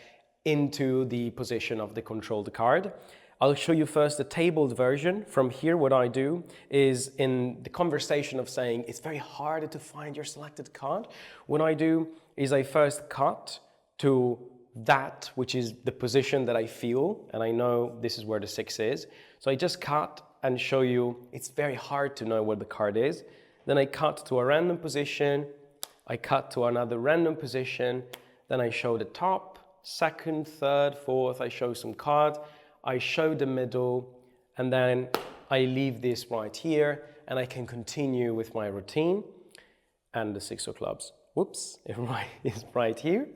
into the position of the controlled card. I'll show you first the tabled version. From here, what I do is in the conversation of saying it's very hard to find your selected card, what I do is I first cut to that which is the position that I feel, and I know this is where the 6 is. So I just cut and show you it's very hard to know where the card is. Then I cut to a random position, I cut to another random position, then I show the top, second, third, fourth, I show some cards, I show the middle, and then I leave this right here, and I can continue with my routine. And the 6 of clubs, whoops, it's right here.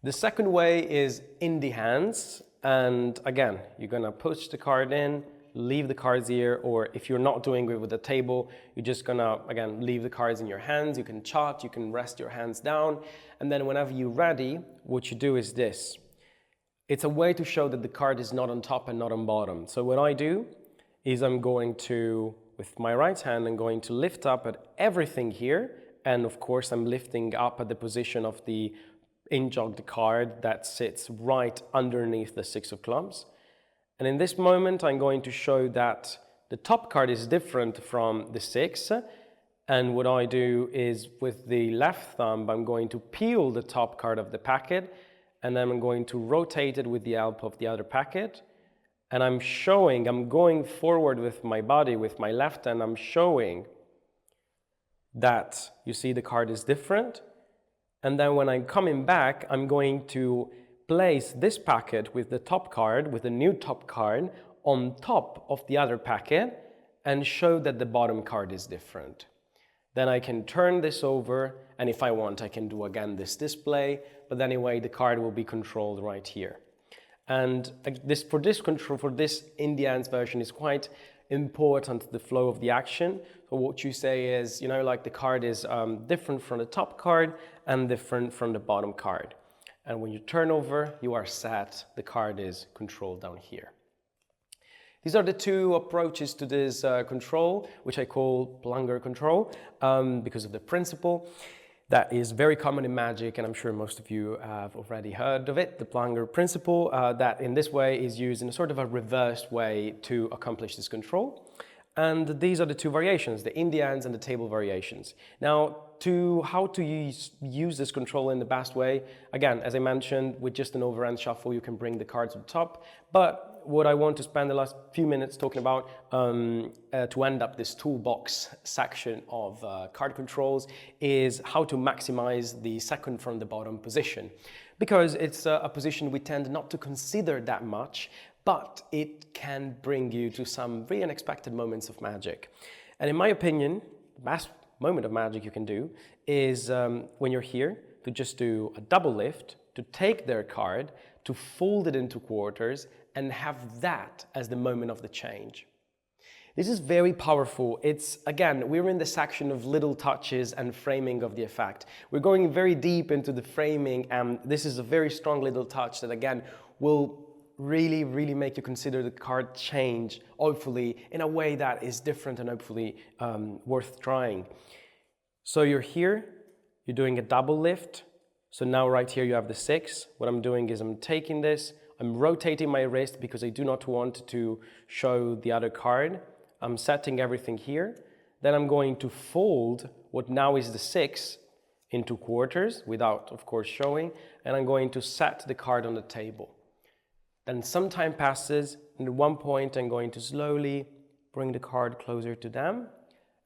The second way is in the hands, and again, you're gonna push the card in, leave the cards here, or if you're not doing it with the table, you're just gonna, again, leave the cards in your hands. You can chart, you can rest your hands down, and then whenever you're ready, what you do is this. It's a way to show that the card is not on top and not on bottom. So what I do is I'm going to, with my right hand, I'm going to lift up at everything here, and of course I'm lifting up at the position of the in-jogged card that sits right underneath the 6 of clubs. And in this moment, I'm going to show that the top card is different from the 6. And what I do is with the left thumb, I'm going to peel the top card of the packet, and then I'm going to rotate it with the help of the other packet. And I'm going forward with my body, with my left hand, I'm showing that you see the card is different. And then when I'm coming back, I'm going to place this packet with the top card, with the new top card, on top of the other packet and show that the bottom card is different. Then I can turn this over, and if I want, I can do again this display, but anyway, the card will be controlled right here. And for this in the hands version is quite important, the flow of the action. So what you say is, you know, like the card is different from the top card and different from the bottom card. And when you turn over, you are set. The card is controlled down here. These are the two approaches to this control, which I call plunger control, because of the principle. That is very common in magic, and I'm sure most of you have already heard of it, the plunger principle, that in this way is used in a sort of a reversed way to accomplish this control. And these are the two variations, the in the hands and the table variations. Now, how to use this control in the best way, again, as I mentioned, with just an overhand shuffle, you can bring the cards to the top. But what I want to spend the last few minutes talking about to end up this toolbox section of card controls is how to maximize the second from the bottom position. Because it's a position we tend not to consider that much, but it can bring you to some very unexpected moments of magic. And in my opinion, the best moment of magic you can do is when you're here, to just do a double lift, to take their card, to fold it into quarters, and have that as the moment of the change. This is very powerful. It's, again, we're in the section of little touches and framing of the effect. We're going very deep into the framing, and this is a very strong little touch that, again, will really, really make you consider the card change, hopefully, in a way that is different and hopefully worth trying. So you're here, you're doing a double lift. So now right here you have the 6. What I'm doing is I'm taking this, I'm rotating my wrist because I do not want to show the other card. I'm setting everything here. Then I'm going to fold what now is the 6 into quarters without, of course, showing. And I'm going to set the card on the table. Then some time passes, and at one point I'm going to slowly bring the card closer to them.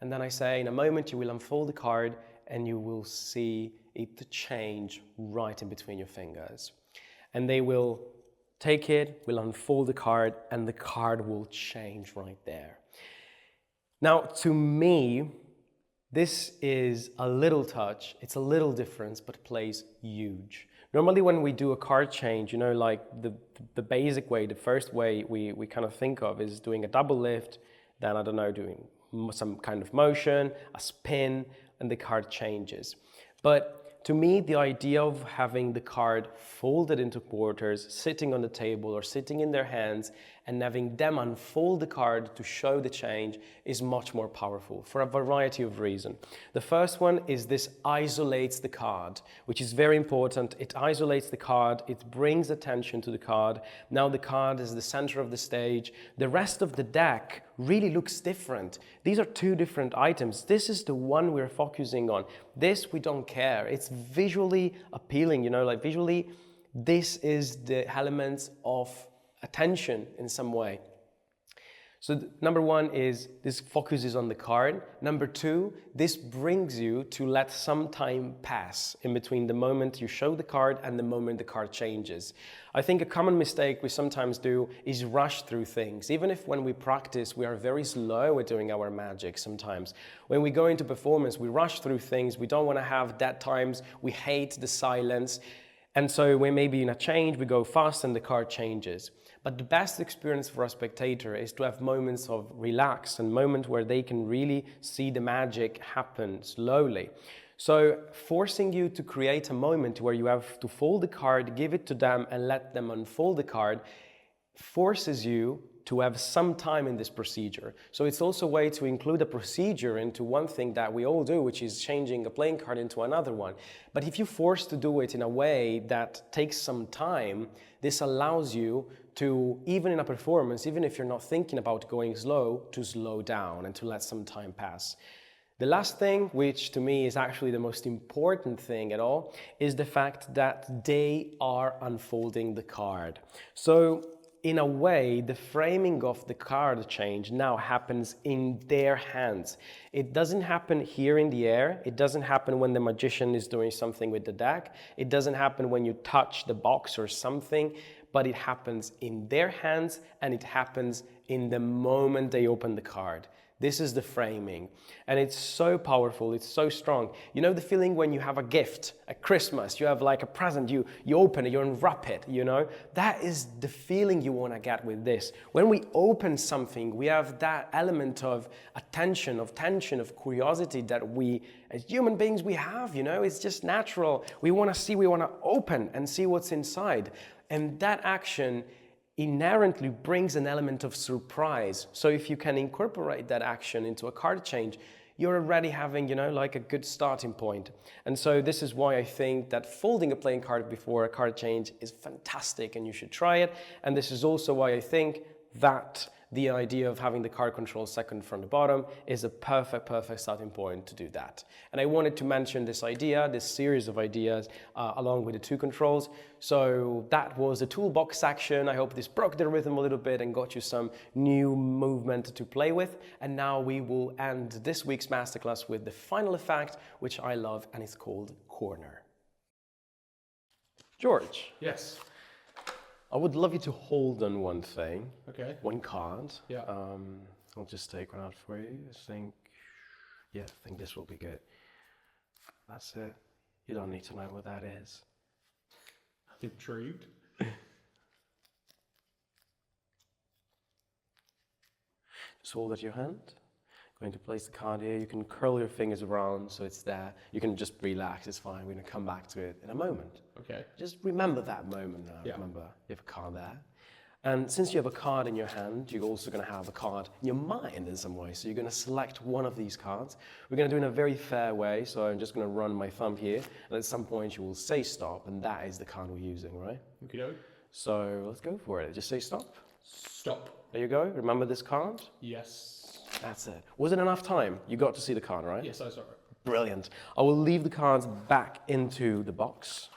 And then I say, in a moment you will unfold the card and you will see it change right in between your fingers. And they will take it, will unfold the card, and the card will change right there. Now, to me, this is a little touch, it's a little difference, but plays huge. Normally when we do a card change, you know, like the basic way, the first way we kind of think of is doing a double lift, then, I don't know, doing some kind of motion, a spin, and the card changes. But to me, the idea of having the card folded into quarters, sitting on the table or sitting in their hands, and having them unfold the card to show the change is much more powerful for a variety of reasons. The first one is this isolates the card, which is very important. It isolates the card, it brings attention to the card. Now the card is the center of the stage. The rest of the deck really looks different. These are two different items. This is the one we're focusing on. This we don't care. It's visually appealing, you know, like visually, this is the elements of attention in some way. So number one is this focuses on the card. Number two, this brings you to let some time pass in between the moment you show the card and the moment the card changes. I think a common mistake we sometimes do is rush through things. Even if when we practice, we are very slow at doing our magic sometimes. When we go into performance, we rush through things. We don't want to have dead times. We hate the silence. And so when maybe in a change, we go fast and the card changes. But the best experience for a spectator is to have moments of relax and moments where they can really see the magic happen slowly. So forcing you to create a moment where you have to fold the card, give it to them and let them unfold the card forces you to have some time in this procedure. So it's also a way to include a procedure into one thing that we all do, which is changing a playing card into another one. But if you're forced to do it in a way that takes some time, this allows you to, even in a performance, even if you're not thinking about going slow, to slow down and to let some time pass. The last thing, which to me is actually the most important thing at all, is the fact that they are unfolding the card. So in a way, the framing of the card change now happens in their hands. It doesn't happen here in the air. It doesn't happen when the magician is doing something with the deck. It doesn't happen when you touch the box or something, but it happens in their hands and it happens in the moment they open the card. This is the framing. And it's so powerful, it's so strong. You know the feeling when you have a gift at Christmas, you have like a present, you open it, you unwrap it, you know? That is the feeling you want to get with this. When we open something, we have that element of attention, of tension, of curiosity that we, as human beings, we have, you know? It's just natural. We want to see, we want to open and see what's inside. And that action inherently brings an element of surprise. So if you can incorporate that action into a card change, you're already having, you know, like a good starting point. And so this is why I think that folding a playing card before a card change is fantastic and you should try it. And this is also why I think that the idea of having the card control second from the bottom is a perfect starting point to do that. And I wanted to mention this idea, this series of ideas, along with the two controls. So that was the toolbox section. I hope this broke the rhythm a little bit and got you some new movement to play with. And now we will end this week's masterclass with the final effect, which I love, and it's called corner. George. Yes. I would love you to hold on one thing, Okay. one card. Yeah. I'll just take one out for you. I think this will be good. That's it. You don't need to know what that is. Intrigued. Just hold at your hand. Going to place the card here. You can curl your fingers around so it's there. You can just relax, it's fine. We're going to come back to it in a moment. Okay. Just remember that moment now. Yeah. Remember, you have a card there. And since you have a card in your hand, you're also going to have a card in your mind in some way. So you're going to select one of these cards. We're going to do it in a very fair way. So I'm just going to run my thumb here. And at some point you will say stop. And that is the card we're using, right? Okey-doke. So let's go for it. Just say stop. Stop. There you go. Remember this card? Yes. That's it. Was it enough time? You got to see the card, right? Yes, I saw it. Brilliant. I will leave the cards back into the box.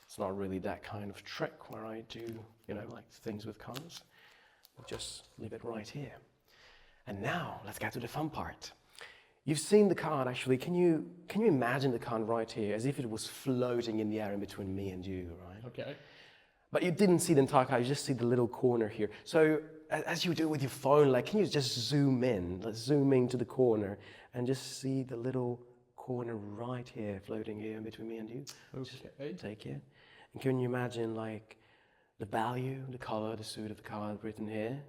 It's not really that kind of trick where I do, you know, like things with cards. We'll just leave it right here. And now, let's get to the fun part. You've seen the card, actually. Can you imagine the card right here as if it was floating in the air in between me and you, right? Okay. But you didn't see the entire card, you just see the little corner here. So as you do with your phone, like, can you just zoom in? Let's zoom into the corner and just see the little corner right here, floating here in between me and you. Just Okay. take it. And can you imagine, like, the value, the color, the suit of the card written here?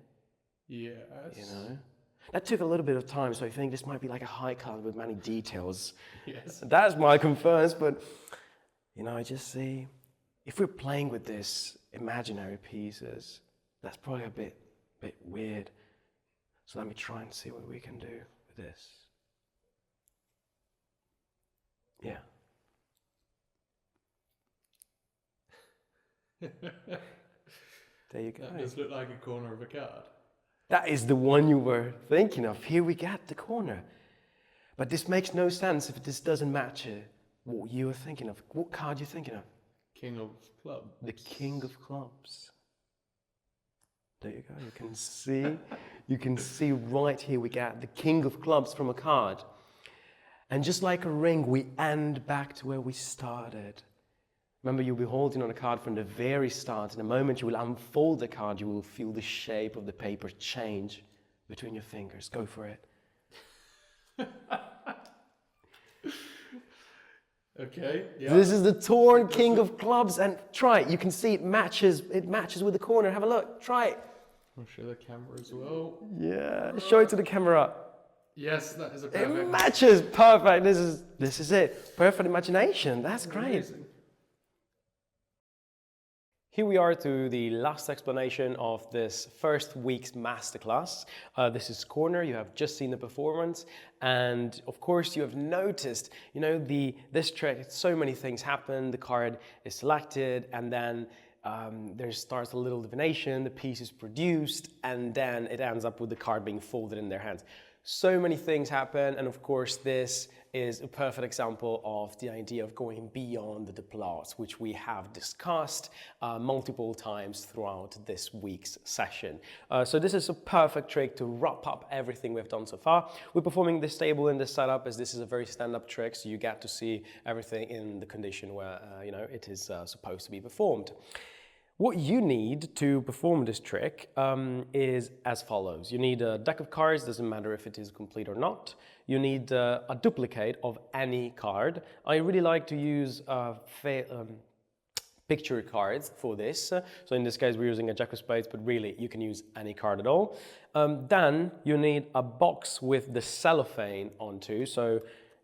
Yes. You know? That took a little bit of time, so I think this might be like a high card with many details. Yes. That's my concerns, but you know, I just see if we're playing with this imaginary pieces, that's probably a bit weird. So let me try and see what we can do with this. Yeah. There you go. That does look like a corner of a card. That is the one you were thinking of. Here we got the corner. But this makes no sense if this doesn't match what you were thinking of. What card you thinking of? King of clubs. The King of Clubs. There you go. You can see right here we got the King of Clubs from a card. And just like a ring, we end back to where we started. Remember, you'll be holding on a card from the very start. In the moment you will unfold the card, you will feel the shape of the paper change between your fingers. Go for it. Okay. Yeah. This is the torn King of Clubs, and try it. You can see it matches with the corner. Have a look. Try it. I'll show the camera as well. Yeah. Show it to the camera. Yes, that is a It perfect. matches. Perfect. This is it. Perfect imagination. That's great. Amazing. Here we are to the last explanation of this first week's masterclass. This is corner. You have just seen the performance, and of course you have noticed, you know, this trick. So many things happen. The card is selected, and then there starts a little divination. The piece is produced, and then it ends up with the card being folded in their hands. So many things happen, and of course this is a perfect example of the idea of going beyond the plots, which we have discussed multiple times throughout this week's session. So this is a perfect trick to wrap up everything we've done so far. We're performing this table in this setup as this is a very stand-up trick, so you get to see everything in the condition where you know, it is supposed to be performed. What you need to perform this trick is as follows. You need a deck of cards, doesn't matter if it is complete or not. You need a duplicate of any card. I really like to use picture cards for this. So in this case, we're using a Jack of Spades, but really you can use any card at all. Then you need a box with the cellophane onto. So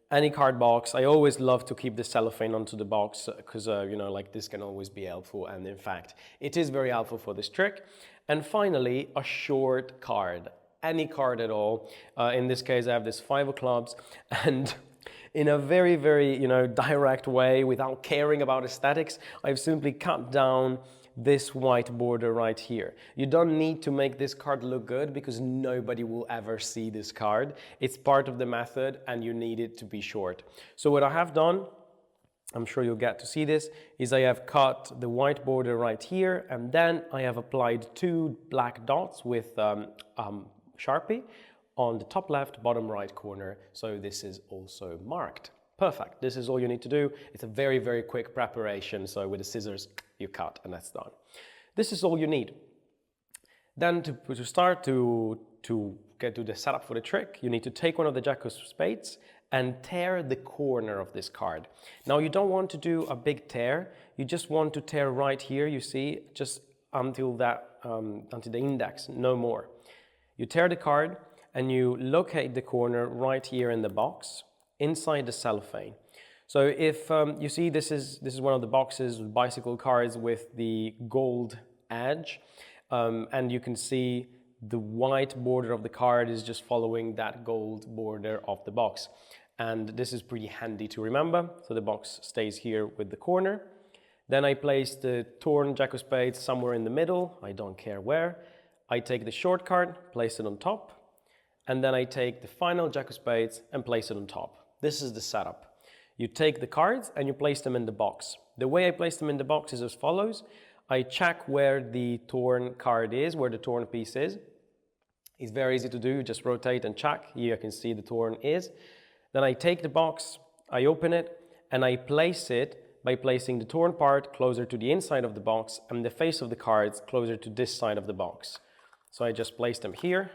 any card box. I always love to keep the cellophane onto the box because, you know, like this can always be helpful. And in fact, it is very helpful for this trick. And finally, a short card, any card at all. In this case, I have this 5 of clubs, and in a very, very, you know, direct way, without caring about aesthetics, I've simply cut down this white border right here. You don't need to make this card look good because nobody will ever see this card. It's part of the method and you need it to be short. So what I have done, I'm sure you'll get to see this, is I have cut the white border right here, and then I have applied 2 black dots with Sharpie on the top left, bottom right corner. So this is also marked. Perfect. This is all you need to do. It's a very, very quick preparation. So with the scissors, you cut and that's done. This is all you need. Then to start to get to the setup for the trick, you need to take one of the Jack of Spades and tear the corner of this card. Now you don't want to do a big tear. You just want to tear right here, you see, just until the index, no more. You tear the card and you locate the corner right here in the box, inside the cellophane. So if you see this is one of the boxes with bicycle cards with the gold edge, and you can see the white border of the card is just following that gold border of the box. And this is pretty handy to remember. So the box stays here with the corner. Then I place the torn Jack of Spades somewhere in the middle. I don't care where. I take the short card, place it on top, and then I take the final Jack of Spades and place it on top. This is the setup. You take the cards and you place them in the box. The way I place them in the box is as follows. I check where the torn card is, where the torn piece is. It's very easy to do, just rotate and check. Here you can see the torn is. Then I take the box, I open it, and I place it by placing the torn part closer to the inside of the box and the face of the cards closer to this side of the box. So I just place them here,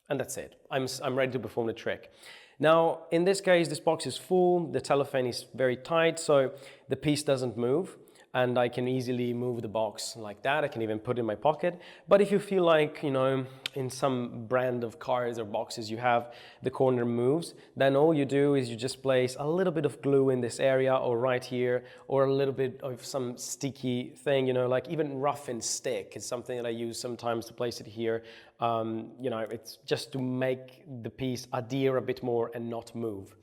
and that's it. I'm ready to perform the trick. Now, in this case, this box is full, the cellophane is very tight, so the piece doesn't move. and I can easily move the box like that. I can even put it in my pocket. But if you feel like, in some brand of cars or boxes you have, the corner moves, then all you do is you just place a little bit of glue in this area or right here, or a little bit of some sticky thing, like even rough and stick is something that I use sometimes to place it here. It's just to make the piece adhere a bit more and not move.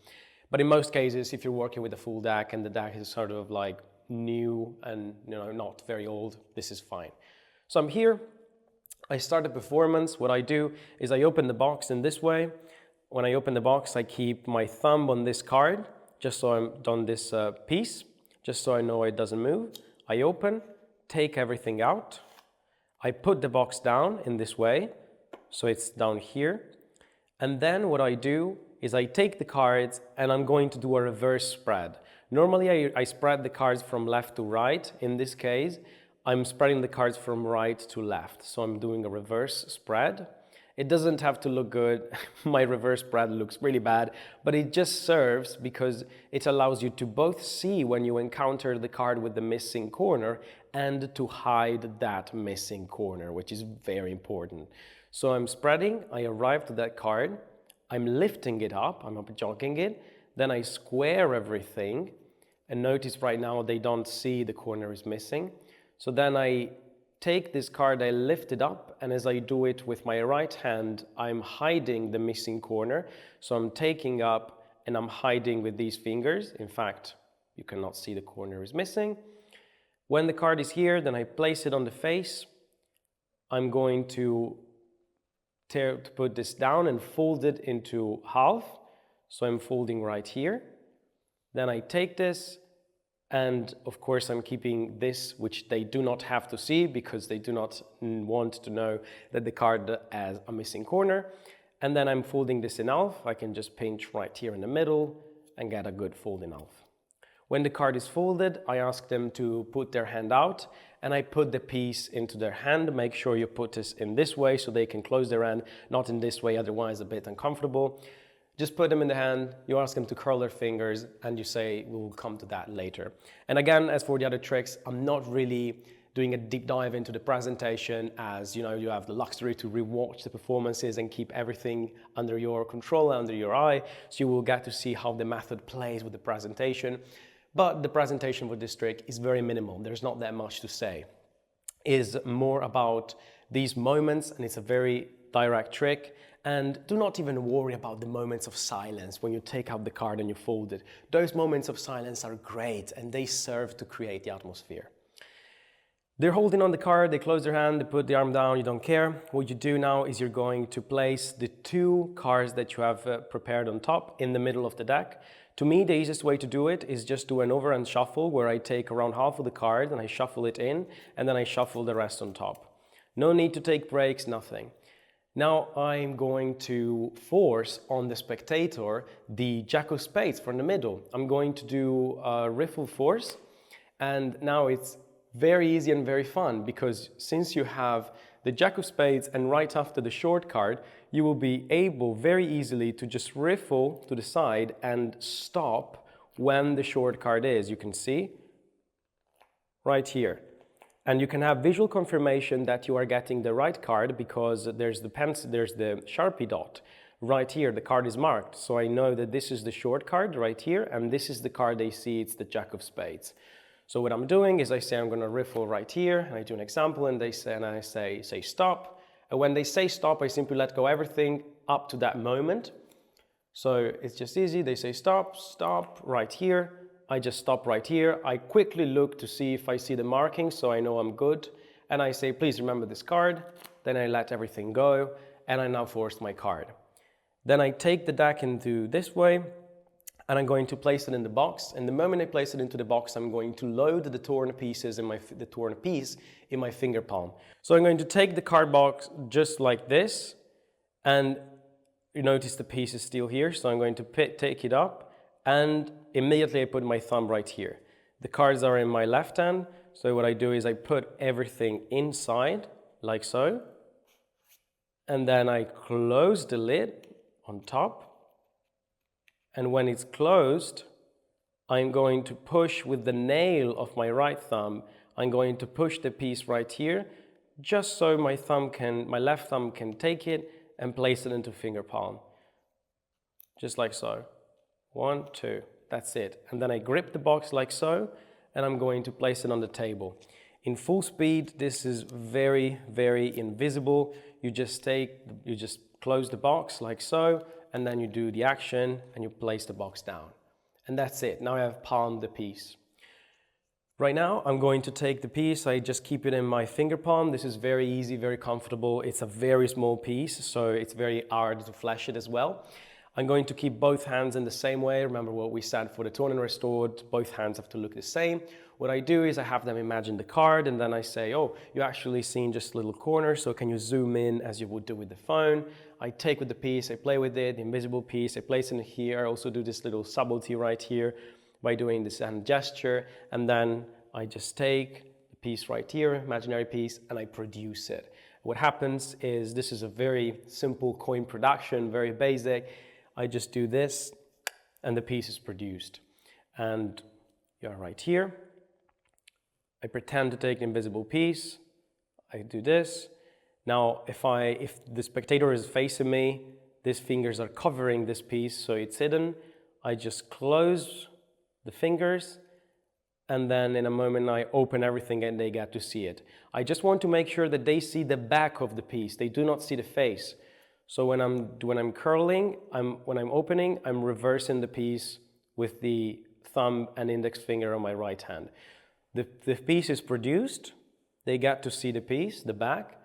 But in most cases, if you're working with a full deck and the deck is sort of like new and not very old, this is fine. So I'm here, I start the performance. What I do is I open the box in this way. When I open the box, I keep my thumb on this card, just so I'm done this piece, just so I know it doesn't move. I open, take everything out. I put the box down in this way, so it's down here. And then what I do is I take the cards and I'm going to do a reverse spread. Normally I spread the cards from left to right. In this case, I'm spreading the cards from right to left. So I'm doing a reverse spread. It doesn't have to look good. My reverse spread looks really bad, but it just serves because it allows you to both see when you encounter the card with the missing corner and to hide that missing corner, which is very important. So I'm spreading, I arrive to that card, I'm lifting it up, I'm jogging it, then I square everything, and notice right now they don't see the corner is missing. So then I take this card, I lift it up, and as I do it with my right hand, I'm hiding the missing corner. So I'm taking up and I'm hiding with these fingers. In fact, you cannot see the corner is missing. When the card is here, then I place it on the face. I'm going to put this down and fold it into half. So I'm folding right here. Then I take this, and of course I'm keeping this, which they do not have to see because they do not want to know that the card has a missing corner. And then I'm folding this in half. I can just pinch right here in the middle and get a good fold in half. When the card is folded, I ask them to put their hand out, and I put the piece into their hand. Make sure you put this in this way so they can close their hand, not in this way, otherwise a bit uncomfortable. Just put them in the hand, you ask them to curl their fingers, and you say, we'll come to that later. And again, as for the other tricks, I'm not really doing a deep dive into the presentation, as you have the luxury to rewatch the performances and keep everything under your control, under your eye, so you will get to see how the method plays with the presentation. But the presentation for this trick is very minimal. There's not that much to say. It is more about these moments, and it's a very direct trick. And do not even worry about the moments of silence when you take out the card and you fold it. Those moments of silence are great, and they serve to create the atmosphere. They're holding on the card, they close their hand, they put the arm down, you don't care. What you do now is you're going to place the two cards that you have prepared on top in the middle of the deck. To me, the easiest way to do it is just do an overhand shuffle where I take around half of the card and I shuffle it in, and then I shuffle the rest on top. No need to take breaks, nothing. Now I'm going to force on the spectator the Jack of Spades from the middle. I'm going to do a riffle force, and now it's very easy and very fun, because since you have the Jack of Spades and right after the short card, you will be able very easily to just riffle to the side and stop when the short card is. You can see right here. And you can have visual confirmation that you are getting the right card because there's the Sharpie dot right here. The card is marked. So I know that this is the short card right here, and this is the card they see, it's the Jack of Spades. So what I'm doing is I say I'm going to riffle right here, and I do an example, and I say stop. And when they say stop, I simply let go everything up to that moment. So it's just easy. They say stop, stop right here. I just stop right here. I quickly look to see if I see the marking, so I know I'm good. And I say, please remember this card. Then I let everything go, and I now force my card. Then I take the deck into this way, and I'm going to place it in the box. And the moment I place it into the box, I'm going to load the torn pieces in the torn piece in my finger palm. So I'm going to take the card box just like this, and you notice the piece is still here. So I'm going to take it up, and immediately I put my thumb right here. The cards are in my left hand. So what I do is I put everything inside like so, and then I close the lid on top. And when it's closed, I'm going to push with the nail of my right thumb. I'm going to push the piece right here, just so my left thumb can take it and place it into finger palm. Just like so. 1, 2, that's it. And then I grip the box like so, and I'm going to place it on the table. In full speed, this is very, very invisible. You just close the box like so, and then you do the action and you place the box down. And that's it. Now I have palmed the piece. Right now, I'm going to take the piece. I just keep it in my finger palm. This is very easy, very comfortable. It's a very small piece, so it's very hard to flash it as well. I'm going to keep both hands in the same way. Remember what we said for the torn and restored, both hands have to look the same. What I do is I have them imagine the card, and then I say, oh, you actually seen just a little corner, so can you zoom in as you would do with the phone? I take with the piece, I play with it, the invisible piece, I place it here. I also do this little subtlety right here by doing this hand gesture, and then I just take the piece right here, imaginary piece, and I produce it. What happens is, this is a very simple coin production, very basic. I just do this, and the piece is produced. And you're right here. I pretend to take the invisible piece. I do this. Now, if the spectator is facing me, these fingers are covering this piece, so it's hidden. I just close the fingers, and then in a moment I open everything and they get to see it. I just want to make sure that they see the back of the piece. They do not see the face. So when I'm curling, when I'm opening, I'm reversing the piece with the thumb and index finger on my right hand. The piece is produced. They get to see the piece, the back.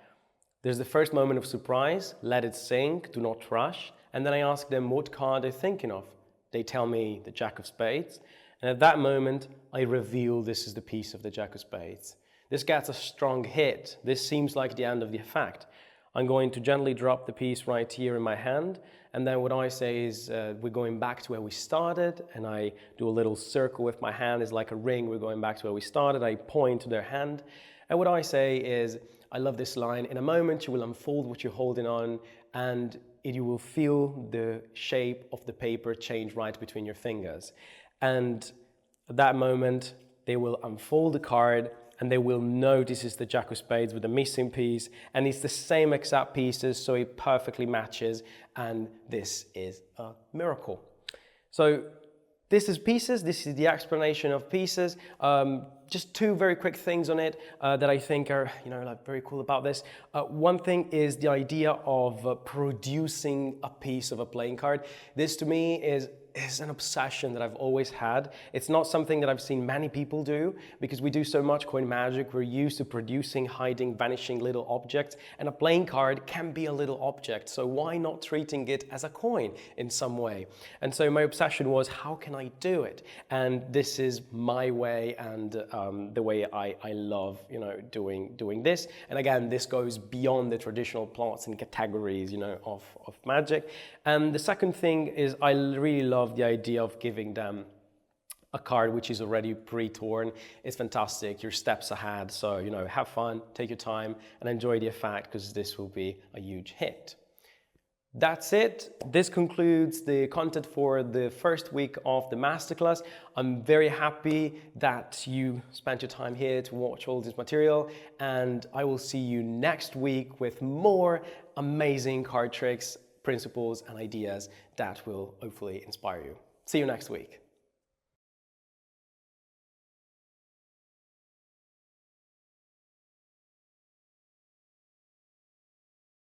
There's the first moment of surprise. Let it sink. Do not rush. And then I ask them what card they're thinking of. They tell me the Jack of Spades. And at that moment, I reveal this is the piece of the Jack of Spades. This gets a strong hit. This seems like the end of the effect. I'm going to gently drop the piece right here in my hand, and then what I say is we're going back to where we started, and I do a little circle with my hand. It's like a ring. We're going back to where we started. I point to their hand, and what I say is, I love this line, in a moment you will unfold what you're holding on, and you will feel the shape of the paper change right between your fingers. And at that moment, they will unfold the card, and they will know this is the Jack of Spades with the missing piece, and it's the same exact pieces, so it perfectly matches, and this is a miracle. So this is pieces, this is the explanation of pieces. Just two very quick things on it that I think are very cool about this. One thing is the idea of producing a piece of a playing card. This to me is an obsession that I've always had. It's not something that I've seen many people do, because we do so much coin magic. We're used to producing, hiding, vanishing little objects, and a playing card can be a little object. So why not treating it as a coin in some way? And so my obsession was, how can I do it? And this is my way, and the way I love doing this. And again, this goes beyond the traditional plots and categories of magic. And the second thing is, I really love the idea of giving them a card which is already pre-torn. It's fantastic. You're steps ahead. So, have fun, take your time, and enjoy the effect, because this will be a huge hit. That's it. This concludes the content for the first week of the masterclass. I'm very happy that you spent your time here to watch all this material, and I will see you next week with more amazing card tricks, principles, and ideas that will hopefully inspire you. See you next week.